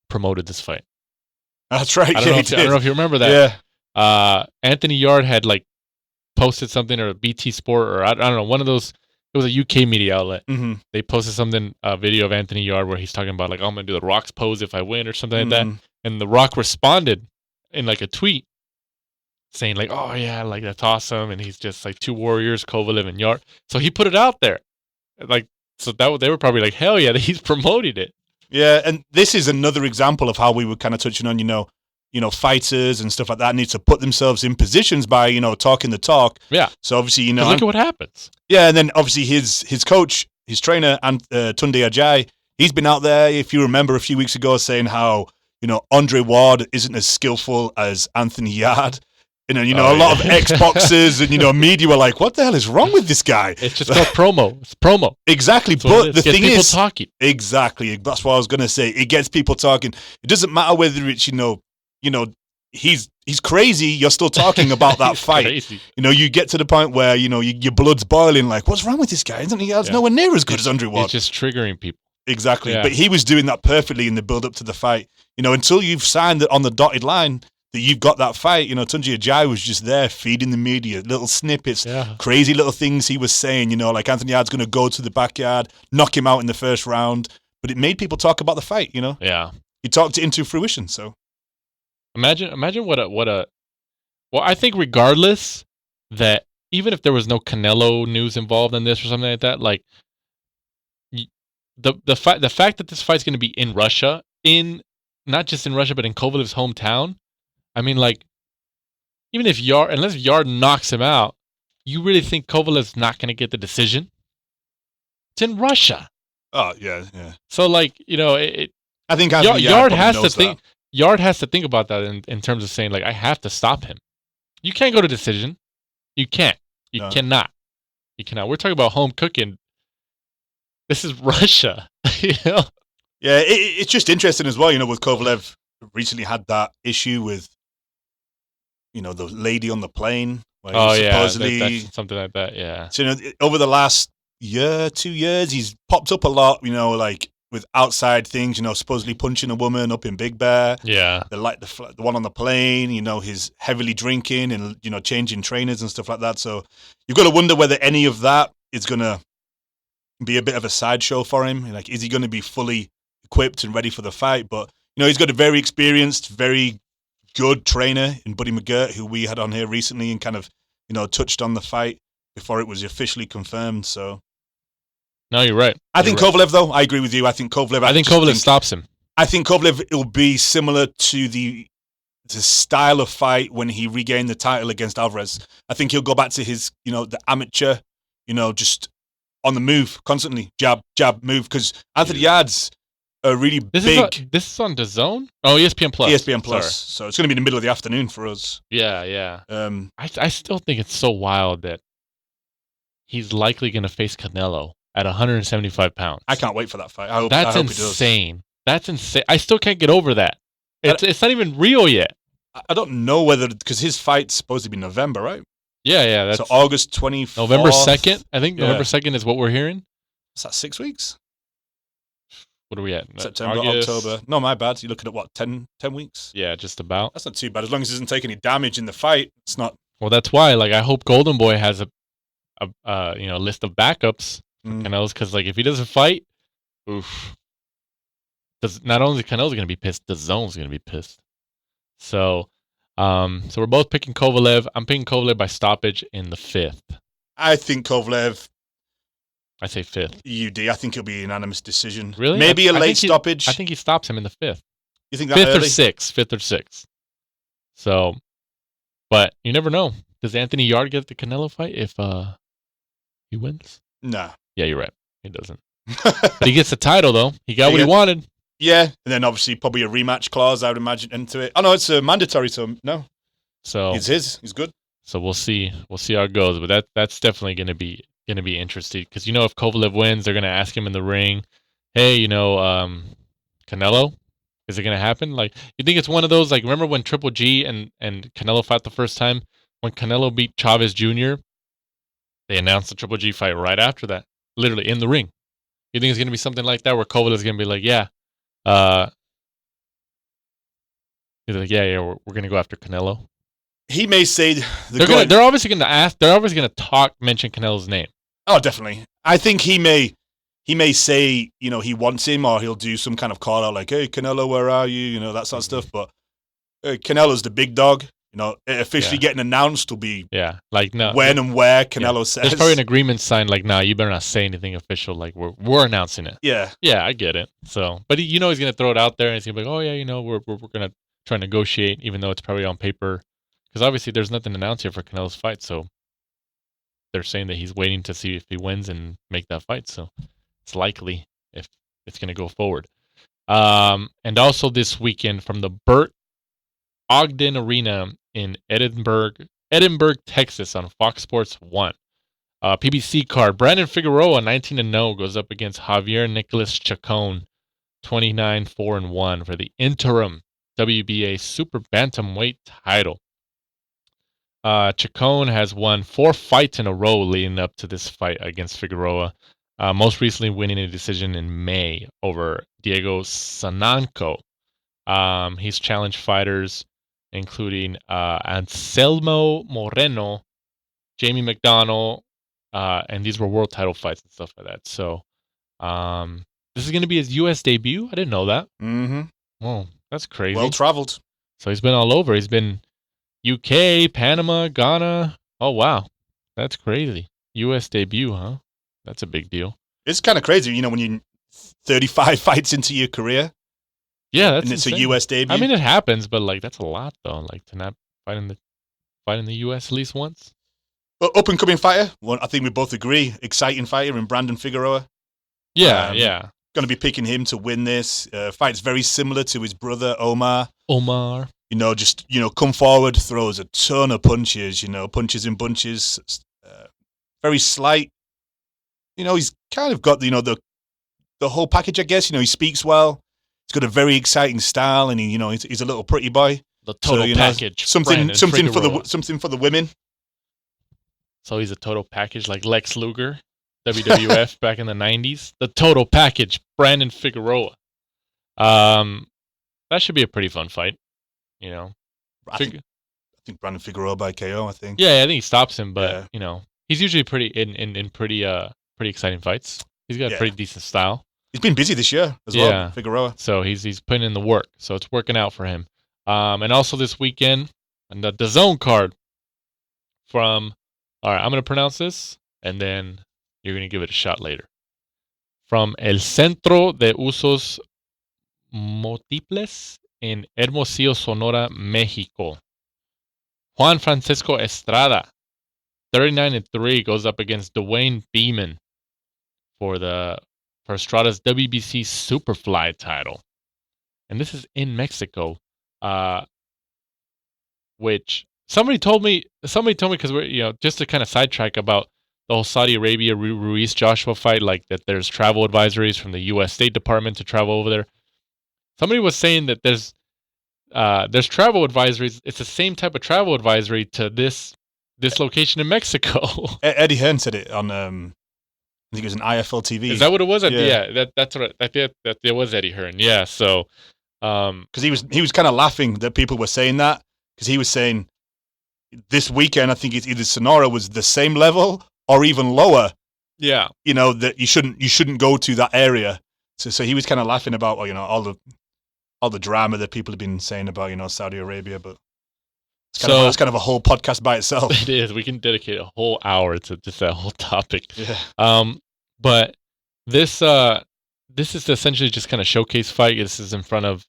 promoted this fight. That's right. I don't know if you remember that. Yeah. Anthony Yarde had like posted something, or BT Sport, or I don't know, one of those. It was a UK media outlet. Mm-hmm. They posted something, a video of Anthony Yarde where he's talking about like, I'm gonna do the Rock's pose if I win or something like that. And the Rock responded in like a tweet saying like, oh yeah, like that's awesome, and he's just like two warriors, Kovalev and Yarde. So he put it out there, like, so that they were probably like, hell yeah, he's promoted it. Yeah, and this is another example of how we were kind of touching on, fighters and stuff like that need to put themselves in positions by, talking the talk. Yeah. So obviously, look at what happens. Yeah, and then obviously his coach, his trainer, and Tunde Ajayi, he's been out there, if you remember a few weeks ago, saying how, Andre Ward isn't as skillful as Anthony Yarde. A lot of ex-boxers and, media were like, what the hell is wrong with this guy? It's just called promo. It's promo. Exactly. But the thing people is, talking. Exactly. That's what I was going to say. It gets people talking. It doesn't matter whether it's, he's crazy. You're still talking about that fight. Crazy. You get to the point where, your blood's boiling. Like, what's wrong with this guy? Isn't he? He's nowhere near as good as Andre Ward. It's just triggering people. Exactly. Yeah. But he was doing that perfectly in the build-up to the fight. Until you've signed it on the dotted line, that you've got that fight, Tunde Ajayi was just there feeding the media little snippets, crazy little things he was saying, like Anthony Yarde's going to go to the backyard, knock him out in the first round, but it made people talk about the fight, Yeah. He talked it into fruition, so. Imagine well, I think regardless that even if there was no Canelo news involved in this or something like that, like the fact that this fight's going to be in Russia, not just in Russia, but in Kovalev's hometown, I mean, like, even if unless Yarde knocks him out, you really think Kovalev's not going to get the decision? It's in Russia. Oh, yeah. So, like, I think Yarde has to think. Yarde has to think about that in terms of saying, like, I have to stop him. You can't go to decision. You can't. You cannot. You cannot. We're talking about home cooking. This is Russia. Yeah, it's just interesting as well. With Kovalev recently had that issue with. The lady on the plane. Supposedly, that's something like that, yeah. So, over the last 2 years, he's popped up a lot, like with outside things, supposedly punching a woman up in Big Bear. Yeah. The one on the plane, his heavily drinking and, changing trainers and stuff like that. So you've got to wonder whether any of that is going to be a bit of a sideshow for him. Like, is he going to be fully equipped and ready for the fight? But, he's got a very experienced, very good trainer in Buddy McGirt, who we had on here recently and kind of, touched on the fight before it was officially confirmed. So, no, you're right. I think Kovalev, though, I agree with you. I think Kovalev stops him. I think Kovalev will be similar to the style of fight when he regained the title against Alvarez. I think he'll go back to his, the amateur, just on the move constantly, jab, move. Because Anthony Yarde's a really big. This is on DAZN? Oh, ESPN Plus. ESPN Plus. So it's going to be in the middle of the afternoon for us. Yeah. I still think it's so wild that he's likely going to face Canelo at 175 pounds. I can't wait for that fight. That's insane. That's insane. I still can't get over that. It's not even real yet. I don't know whether, because his fight's supposed to be November, right? Yeah. So August 24th. November 2nd. I think November 2nd is what we're hearing. Is that 6 weeks? What are we at? September, August. October. No, my bad. You're looking at what, 10 weeks? Yeah, just about. That's not too bad. As long as he doesn't take any damage in the fight, it's not. Well, that's why. Like, I hope Golden Boy has a list of backups for Canelo's, because like if he doesn't fight, oof. Not only Canelo's going to be pissed, the zone's going to be pissed. So we're both picking Kovalev. I'm picking Kovalev by stoppage in the 5th. I think Kovalev. I say 5th. UD. I think it'll be a unanimous decision. Really? Maybe a late stoppage. I think he stops him in the 5th. You think that 5th early? or 6th? 5th or 6th. So, but you never know. Does Anthony Yarde get the Canelo fight if he wins? No. Yeah, you're right. He doesn't. But he gets the title though. He got what he wanted. Yeah, and then obviously probably a rematch clause, I would imagine, into it. Oh no, it's mandatory, so no. So it's his. He's good. So we'll see. We'll see how it goes. But that's definitely going to be interesting, because if Kovalev wins, they're going to ask him in the ring, hey, Canelo, is it going to happen? Like, you think it's one of those, like, remember when Triple G and Canelo fought the first time? When Canelo beat Chavez Jr., they announced the Triple G fight right after that, literally in the ring. You think it's going to be something like that, where Kovalev's going to be like, yeah, he's like, yeah, we're going to go after Canelo. he may say they're obviously going to ask. They're obviously going to mention Canelo's name. Oh, definitely. I think he may say, he wants him, or he'll do some kind of call out like, "Hey, Canelo, where are you?" That sort of stuff. But Canelo's the big dog. It officially getting announced will be when and where Canelo says. There's probably an agreement signed like, "Nah, you better not say anything official. Like we're announcing it." Yeah. Yeah, I get it. So, but he's going to throw it out there and he's going to be like, "Oh yeah, we're going to try and negotiate," even though it's probably on paper, because obviously there's nothing announced here for Canelo's fight. So they're saying that he's waiting to see if he wins and make that fight. So it's likely if it's going to go forward. And also this weekend from the Burt Ogden Arena in Edinburgh, Texas on Fox Sports 1. PBC card. Brandon Figueroa, 19-0, goes up against Javier Nicolas Chacon, 29-4-1 for the interim WBA Super Bantamweight title. Chacon has won 4 fights in a row leading up to this fight against Figueroa, most recently winning a decision in May over Diego Sananco. He's challenged fighters including Anselmo Moreno, Jamie McDonnell, and these were world title fights and stuff like that. So this is going to be his U.S. debut? I didn't know that. Mm-hmm. Oh, that's crazy. Well traveled. So he's been all over. He's been UK, Panama, Ghana. Oh, wow. That's crazy. U.S. debut, huh? That's a big deal. It's kind of crazy, when you're 35 fights into your career. Yeah, that's and it's insane. a U.S. debut. I mean, it happens, but that's a lot, though. To not fight in the U.S. at least once. Well, up-and-coming fighter. Well, I think we both agree. Exciting fighter in Brandon Figueroa. Yeah. Going to be picking him to win this. Fight's very similar to his brother, Omar. Come forward, throws a ton of punches, punches in bunches. Very slight. He's kind of got, the whole package, I guess. He speaks well. He's got a very exciting style, and he's a little pretty boy. The total package. Something for the women. So he's a total package like Lex Luger, WWF back in the 90s. The total package, Brandon Figueroa. That should be a pretty fun fight. I think Brandon Figueroa by KO, I think. Yeah, I think he stops him, but he's usually pretty in pretty exciting fights. He's got a pretty decent style. He's been busy this year as well, Figueroa. So he's putting in the work. So it's working out for him. And also this weekend, on the DAZN card from, all right, I'm going to pronounce this, and then you're going to give it a shot later. From El Centro de Usos Múltiples in Hermosillo, Sonora, Mexico. Juan Francisco Estrada, 39-3, goes up against Dwayne Beeman for Estrada's WBC Superfly title. And this is in Mexico, which somebody told me because we're, just to kind of sidetrack about the whole Saudi Arabia Ruiz Joshua fight, that there's travel advisories from the U.S. State Department to travel over there. Somebody was saying that there's travel advisories. It's the same type of travel advisory to this location in Mexico. Eddie Hearn said it on I think it was an IFL TV. Is that what it was? Yeah, that's what I think. That it was Eddie Hearn. Yeah, so because he was kind of laughing that people were saying that, because he was saying this weekend I think it's either Sonora was the same level or even lower. Yeah, that you shouldn't go to that area. So he was kind of laughing about all the drama that people have been saying about Saudi Arabia, but it's kind of a whole podcast by itself. It is. We can dedicate a whole hour to just that whole topic. Yeah. But this is essentially just kind of showcase fight. This is in front of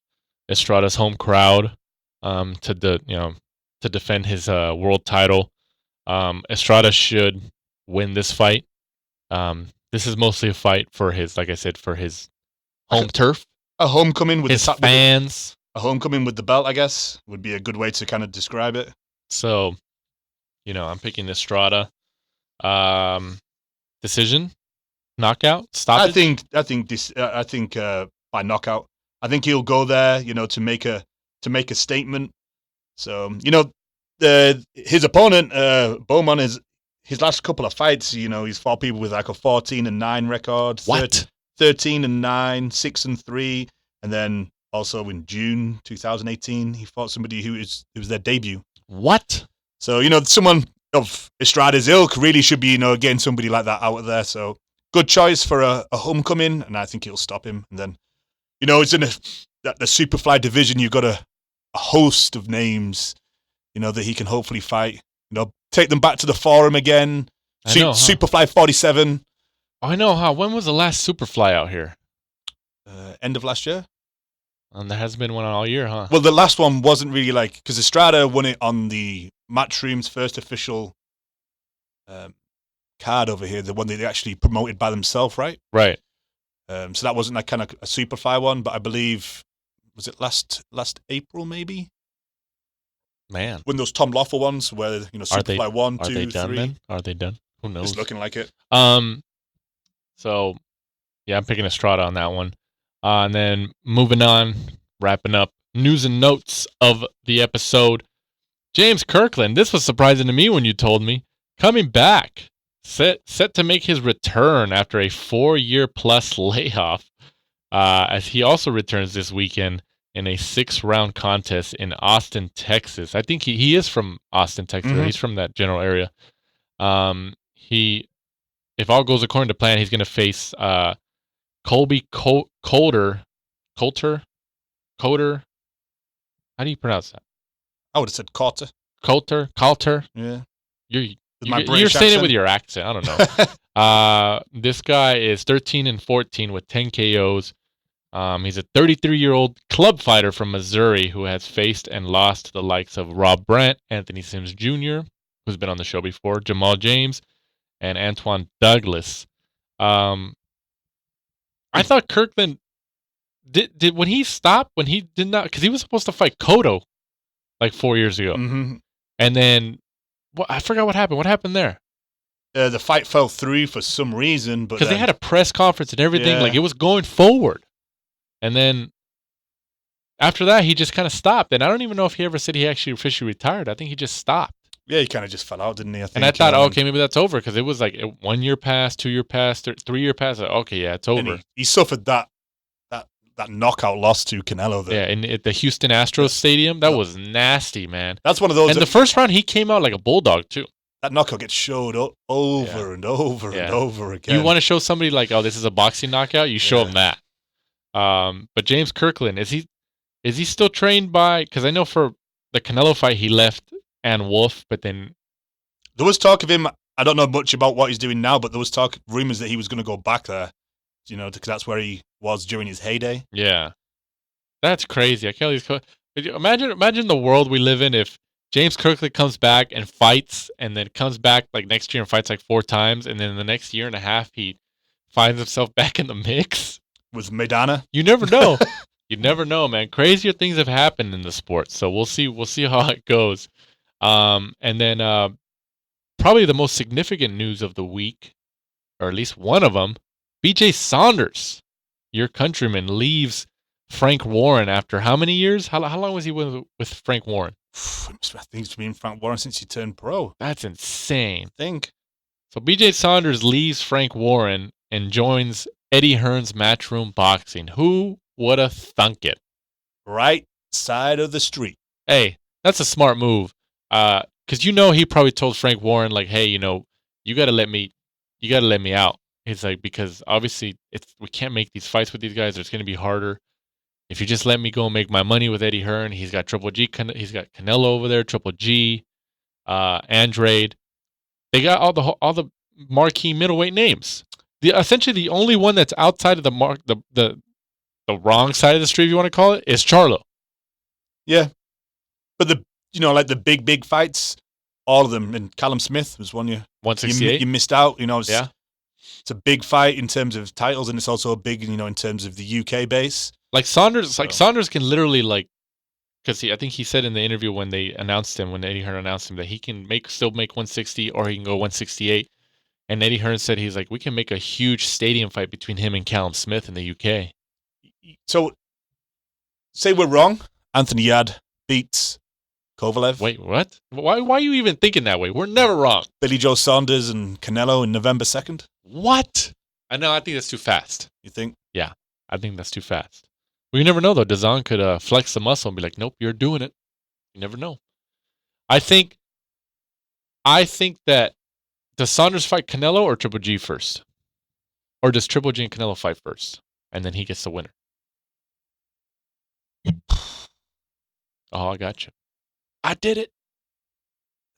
Estrada's home crowd, to defend his world title. Estrada should win this fight. This is mostly a fight for his, like I said, for his home turf. A homecoming with his fans. A homecoming with the belt, I guess, would be a good way to kind of describe it. So, I'm picking Estrada. Decision, knockout, stoppage. I think by knockout. I think he'll go there, to make a statement. So, his opponent, Bowman, his last couple of fights, he's fought people with like a 14-9 record. What? 13-9, 6-3, and then also in June 2018, he fought somebody who was their debut. What? So, someone of Estrada's ilk really should be, getting somebody like that out of there. So, good choice for a homecoming, and I think it'll stop him. And then, it's in the Superfly division. You've got a host of names, that he can hopefully fight. Take them back to the forum again. Superfly 47. I know, huh? When was the last Superfly out here? End of last year. And there hasn't been one all year, huh? Well, the last one wasn't really because Estrada won it on the Matchroom's first official card over here, the one that they actually promoted by themselves, right? Right. So that wasn't like kind of a Superfly one, but I believe, was it last April maybe? Man. When those Tom Loeffler ones where, Superfly 1, 2, 3. Are they done then? Are they done? Who knows? It's looking like it. So, yeah, I'm picking Estrada on that one. And then moving on, wrapping up news and notes of the episode. James Kirkland, this was surprising to me when you told me, coming back, set to make his return after a 4-year-plus layoff, as he also returns this weekend in a 6-round contest in Austin, Texas. I think he is from Austin, Texas. Mm-hmm. He's from that general area. If all goes according to plan, he's going to face Colby Coulter. How do you pronounce that? I would have said Coulter. Coulter. Yeah. You're saying it with your accent. I don't know. This guy is 13-14 with 10 KOs. He's a 33-year-old club fighter from Missouri who has faced and lost to the likes of Rob Brandt, Anthony Sims Jr., who's been on the show before, Jamal James, and Antoine Douglas. I thought Kirkland did when he stopped, when he did not, because he was supposed to fight Cotto like 4 years ago. Mm-hmm. And then I forgot what happened. What happened there? The fight fell through for some reason. Because they had a press conference and everything. Yeah. Like, it was going forward. And then after that, he just kind of stopped. And I don't even know if he ever said he actually officially retired. I think he just stopped. Yeah, he kind of just fell out, didn't he? I think. And I thought, okay, maybe that's over. Because it was like 1 year passed, 2 year passed, 3 year passed. Like, okay, yeah, it's over. He suffered that knockout loss to Canelo. Yeah, at the Houston Astros Stadium. That was nasty, man. That's one of those. And the first round, he came out like a bulldog, too. That knockout gets showed up over and over and over again. You want to show somebody like, oh, this is a boxing knockout? You show them that. But James Kirkland, is he still trained by? Because I know for the Canelo fight, he left Ann Wolf, but then there was talk of him. I don't know much about what he's doing now, but there was rumors that he was going to go back there. Because that's where he was during his heyday. Yeah, that's crazy. I can't believe. Imagine the world we live in if James Kirkland comes back and fights, and then comes back like next year and fights like 4 times, and then in the next year and a half he finds himself back in the mix with Maidana. You never know. You never know, man. Crazier things have happened in the sport, so we'll see. We'll see how it goes. And then probably the most significant news of the week, or at least one of them. BJ Saunders, your countryman, leaves Frank Warren after how many years? How long was he with Frank Warren? I think he's been Frank Warren since he turned pro. That's insane. I think. So BJ Saunders leaves Frank Warren and joins Eddie Hearn's Matchroom Boxing. Who would have thunk it? Right side of the street. Hey, that's a smart move. Because he probably told Frank Warren, like, hey, you got to let me out. It's like, because obviously we can't make these fights with these guys. It's going to be harder. If you just let me go and make my money with Eddie Hearn, he's got Triple G, he's got Canelo over there, Triple G, Andrade. They got all the marquee middleweight names. Essentially the only one that's outside of the wrong side of the street, if you want to call it, is Charlo. Yeah, but like the big fights, all of them. And Callum Smith was one 168. You missed out. It's a big fight in terms of titles, and it's also a big, in terms of the UK base. Like Saunders, Saunders can literally because I think he said in the interview when Eddie Hearn announced him that he can still make 160 or he can go 168. And Eddie Hearn said he's like, we can make a huge stadium fight between him and Callum Smith in the UK. So, say we're wrong. Anthony Yarde beats Kovalev. Wait, what? Why are you even thinking that way? We're never wrong. Billy Joe Saunders and Canelo in November 2nd. What? I think that's too fast. You think? Yeah, I think that's too fast. Well, you never know, though. DAZN could flex the muscle and be like, nope, you're doing it. You never know. I think that does Saunders fight Canelo or Triple G first? Or does Triple G and Canelo fight first? And then he gets the winner. Oh, I got you. I did it.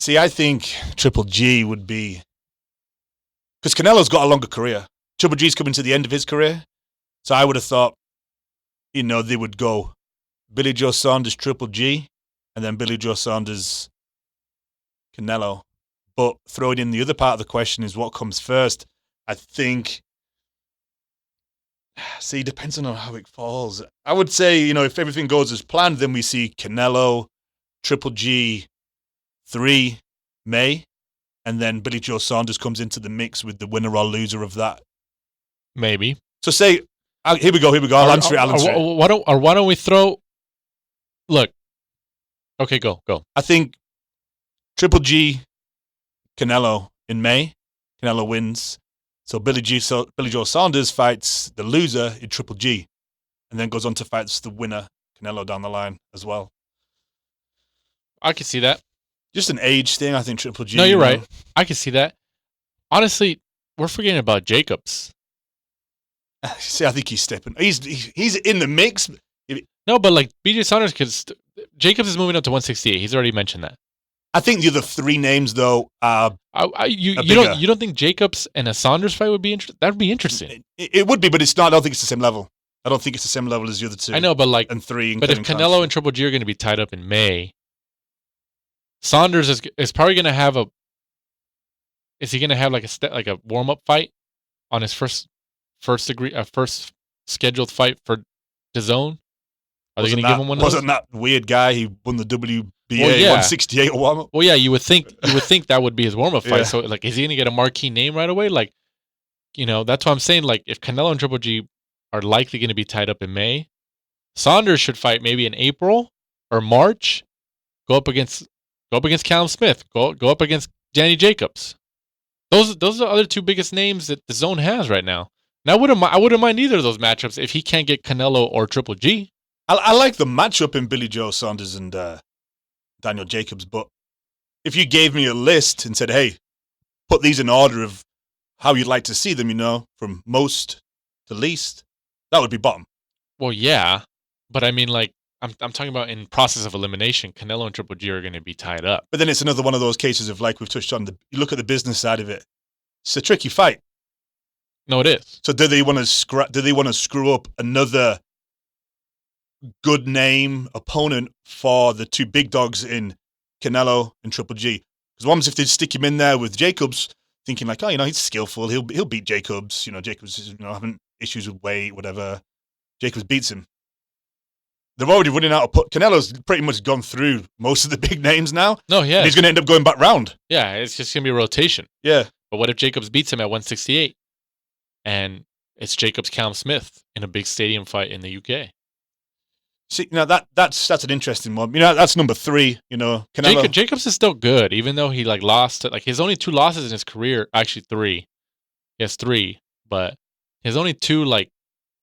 See, I think Triple G would be... Because Canelo's got a longer career. Triple G's coming to the end of his career. So I would have thought, they would go Billy Joe Saunders, Triple G, and then Billy Joe Saunders, Canelo. But throwing in the other part of the question is what comes first. I think... See, depends on how it falls. I would say, if everything goes as planned, then we see Canelo, Triple G, 3 May, and then Billy Joe Saunders comes into the mix with the winner or loser of that. Maybe. So say, here we go. I'll answer it. Why don't we throw... Look. Okay, go. I think Triple G, Canelo in May. Canelo wins. So Billy Joe Saunders fights the loser in Triple G, and then goes on to fight the winner, Canelo, down the line as well. I can see that. Just an age thing, I think Triple G. No, you're right. I can see that. Honestly, we're forgetting about Jacobs. See, I think he's stepping. He's in the mix. No, but like BJ Saunders, Jacobs is moving up to 168. He's already mentioned that. I think the other 3 names though are. You don't think Jacobs and a Saunders fight would be interesting? That would be interesting. It would be, but it's not. I don't think it's the same level. I don't think it's the same level as the other 2. I know, but like and 3. But if Canelo and Triple G are going to be tied up in May, Saunders is probably going to have a. Is he going to have like a warm up fight on his first scheduled fight for DAZN? Are they going to give him one of those? Wasn't that weird guy? He won the WBA 168 warm up. Well, yeah, you would think that would be his warm up fight. Yeah. So, like, is he going to get a marquee name right away? Like, that's what I'm saying. Like, if Canelo and Triple G are likely going to be tied up in May, Saunders should fight maybe in April or March. Go up against Callum Smith. Go up against Danny Jacobs. Those are the other 2 biggest names that the zone has right now. And I wouldn't mind either of those matchups if he can't get Canelo or Triple G. I like the matchup in Billy Joe Saunders and Daniel Jacobs, but if you gave me a list and said, hey, put these in order of how you'd like to see them, from most to least, that would be bottom. Well, yeah, but I mean, like, I'm talking about in process of elimination, Canelo and Triple G are going to be tied up. But then it's another one of those cases of, like we've touched on, you look at the business side of it, it's a tricky fight. No, it is. So do they want to screw up another good name opponent for the 2 big dogs in Canelo and Triple G? Because once if they stick him in there with Jacobs, thinking like, oh, he's skillful, he'll beat Jacobs. Jacobs is having issues with weight, whatever. Jacobs beats him. They're already running out of Canelo's pretty much gone through most of the big names now. No, yeah, he's going to end up going back round. Yeah, it's just going to be a rotation. Yeah, but what if Jacobs beats him at 168, and it's Jacobs Callum Smith in a big stadium fight in the UK? See, that's an interesting one. That's number 3. Canelo. Jacobs is still good, even though he lost. His only 2 losses in his career, actually 3. He has 3, but his only 2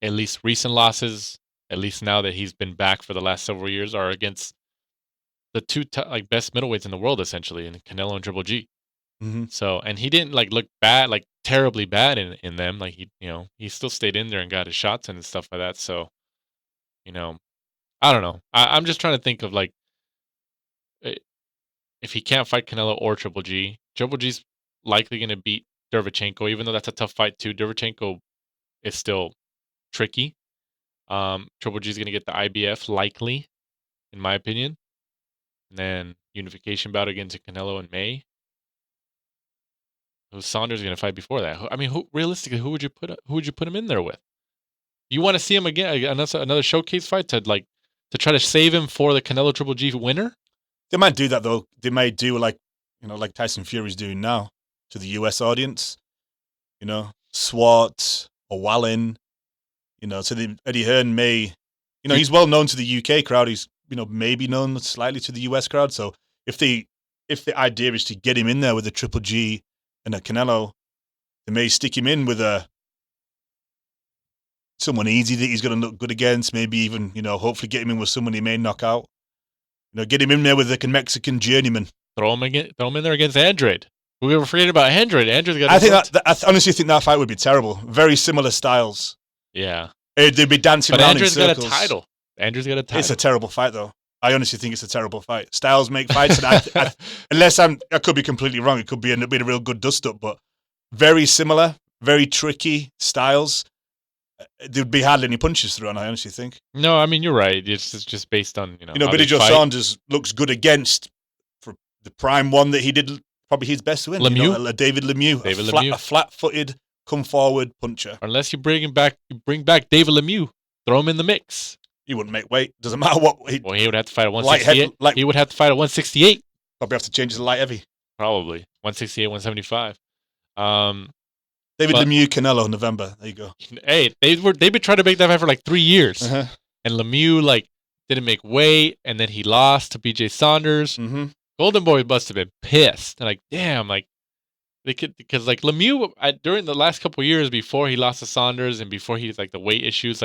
at least recent losses, at least now that he's been back for the last several years, are against the 2 best middleweights in the world, essentially, in Canelo and Triple G. Mm-hmm. So, and he didn't look bad, terribly bad in them. He still stayed in there and got his shots in and stuff like that. So, I don't know. I'm just trying to think of if he can't fight Canelo or Triple G, Triple G's likely going to beat Derevchenko, even though that's a tough fight too. Derevchenko is still tricky. Triple G's going to get the IBF likely, in my opinion, and then unification bout against Canelo in May. Who's Saunders going to fight before that? I mean, realistically, who would you put him in there with? You want to see him again, another showcase fight to try to save him for the Canelo Triple G winner? They might do that though. They might do like Tyson Fury's doing now to the US audience. Swart or Wallin. So the Eddie Hearn may, he's well known to the UK crowd. He's maybe known slightly to the US crowd. So if the idea is to get him in there with a Triple G and a Canelo, they may stick him in with someone easy that he's going to look good against. Maybe even hopefully get him in with someone he may knock out. get him in there with the Mexican journeyman. Throw him in there against Andrade. We were forgetting about Andrade. Andrade's got. I honestly think that fight would be terrible. Very similar styles. Yeah. They'd be dancing around in circles. But Andrade's got a title. Andrew's got a title. It's a terrible fight, though. I honestly think it's a terrible fight. Styles make fights, and unless I could be completely wrong, it could end up being a real good dust-up, but very similar, very tricky styles. There'd be hardly any punches through, and I honestly think. No, I mean, you're right. It's just based on, Billy Joe Saunders looks good against for the prime one that he did probably his best win. Lemieux? David Lemieux. A flat-footed, come-forward puncher. Unless you bring back David Lemieux, throw him in the mix. He wouldn't make weight. Doesn't matter what. He would have to fight at 168. He would have to fight at 168. Probably have to change his light heavy. Probably 168, 175. David Lemieux, Canelo, November. There you go. Hey, they've been trying to make that fight for like 3 years, and Lemieux didn't make weight, and then he lost to BJ Saunders. Mm-hmm. Golden Boy must have been pissed. They're like, damn, they could, because Lemieux during the last couple of years before he lost to Saunders and before he the weight issues,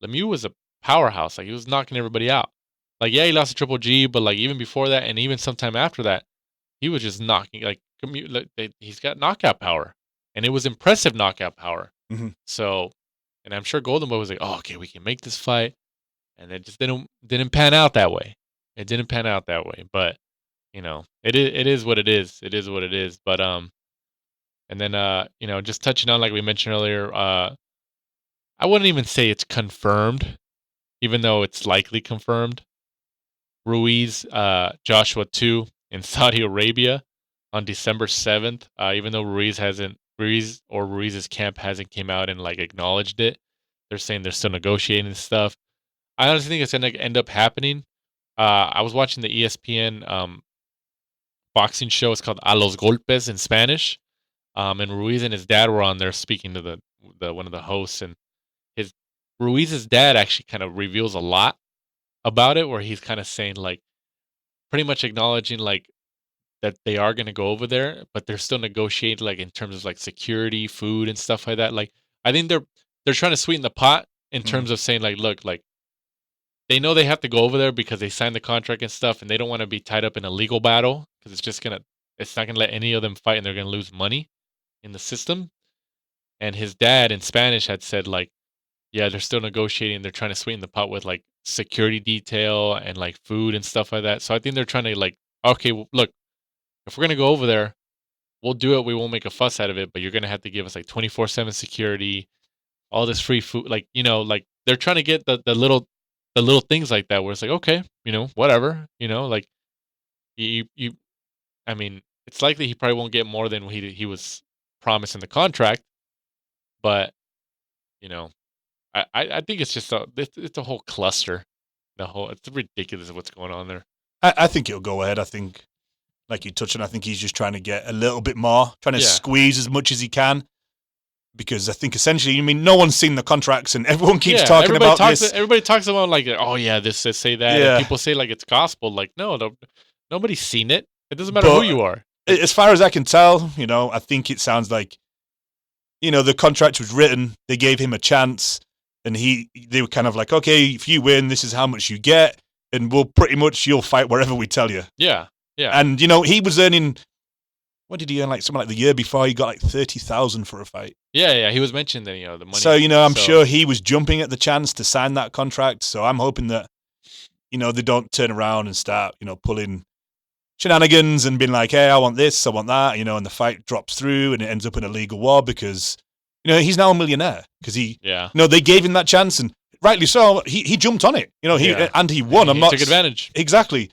Lemieux was a powerhouse. He was knocking everybody out. He lost to Triple G, but even before that, and even sometime after that, he was just knocking. He's got knockout power, and it was impressive knockout power. Mm-hmm. So, and I'm sure Golden Boy was like, "Oh, okay, we can make this fight," and it just didn't pan out that way. It didn't pan out that way, but it is what it is. It is what it is. But and then just touching on like we mentioned earlier, I wouldn't even say it's confirmed, even though it's likely confirmed. Ruiz, Joshua 2 in Saudi Arabia on December 7th. Even though Ruiz's camp hasn't came out and acknowledged it, they're saying they're still negotiating stuff. I honestly think it's gonna end up happening. I was watching the ESPN boxing show. It's called A los Golpes in Spanish. And Ruiz and his dad were on there speaking to the one of the hosts, and Ruiz's dad actually kind of reveals a lot about it, where he's kind of saying pretty much acknowledging that they are going to go over there, but they're still negotiating in terms of security, food, and stuff like that. I think they're trying to sweeten the pot in terms of saying look, they know they have to go over there because they signed the contract and stuff, and they don't want to be tied up in a legal battle because it's not gonna let any of them fight, and they're gonna lose money in the system. And his dad in Spanish had said yeah, they're still negotiating. They're trying to sweeten the pot with security detail and food and stuff like that. So I think they're trying to okay, well, look, if we're gonna go over there, we'll do it. We won't make a fuss out of it, but you're gonna have to give us 24/7 security, all this free food. They're trying to get the little things like that where it's okay, whatever, I mean, it's likely he probably won't get more than he was promised in the contract, but I think it's just it's a whole cluster. It's ridiculous what's going on there. I think it'll go ahead. I think, like you touched on, I think he's just trying to get a little bit more, trying to squeeze as much as he can. Because I think essentially, no one's seen the contracts, and everyone keeps talking about this. Everybody talks about oh yeah, this says say that. Yeah. And people say it's gospel. No, nobody's seen it. It doesn't matter who you are. As far as I can tell, I think it sounds like, the contract was written. They gave him a chance, and they were kind of okay, if you win, this is how much you get, and you'll fight wherever we tell you. Yeah, yeah. And he was earning. What did he earn? Something the year before he got $30,000 for a fight. Yeah. He was mentioning that the money. So I'm sure he was jumping at the chance to sign that contract. So I'm hoping that they don't turn around and start pulling shenanigans and being hey, I want this, I want that, and the fight drops through and it ends up in a legal war because he's now a millionaire because they gave him that chance, and rightly so. He jumped on it. And he won. He took advantage. Exactly.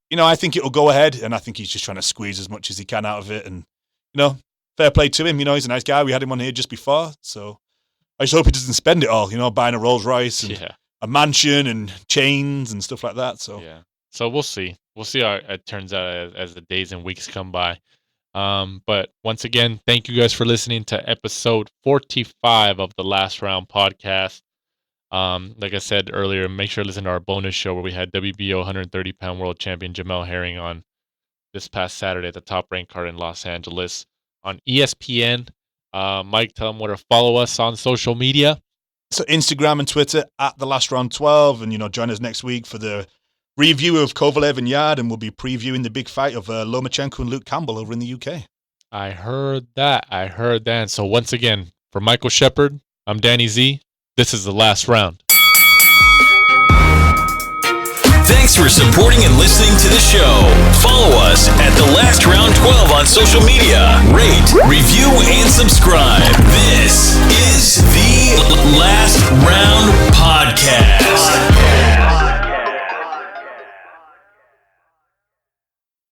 I think it'll go ahead, and I think he's just trying to squeeze as much as he can out of it. And, fair play to him. He's a nice guy. We had him on here just before. So I just hope he doesn't spend it all, buying a Rolls Royce and a mansion and chains and stuff like that. So, So we'll see. We'll see how it turns out as the days and weeks come by. But once again, thank you guys for listening to episode 45 of the Last Round podcast. Like I said earlier, make sure to listen to our bonus show where we had WBO 130-pound world champion Jamel Herring on this past Saturday at the Top Rank card in Los Angeles on ESPN. Mike, tell them where to follow us on social media. So Instagram and Twitter at The Last Round 12, and join us next week for the review of Kovalev and Yarde, and we'll be previewing the big fight of Lomachenko and Luke Campbell over in the UK. I heard that. And so once again, for Michael Shepard, I'm Danny Z. This is the last round. Thanks for supporting and listening to the show. Follow us at The Last Round 12 on social media. Rate, review, and subscribe. This is The Last Round.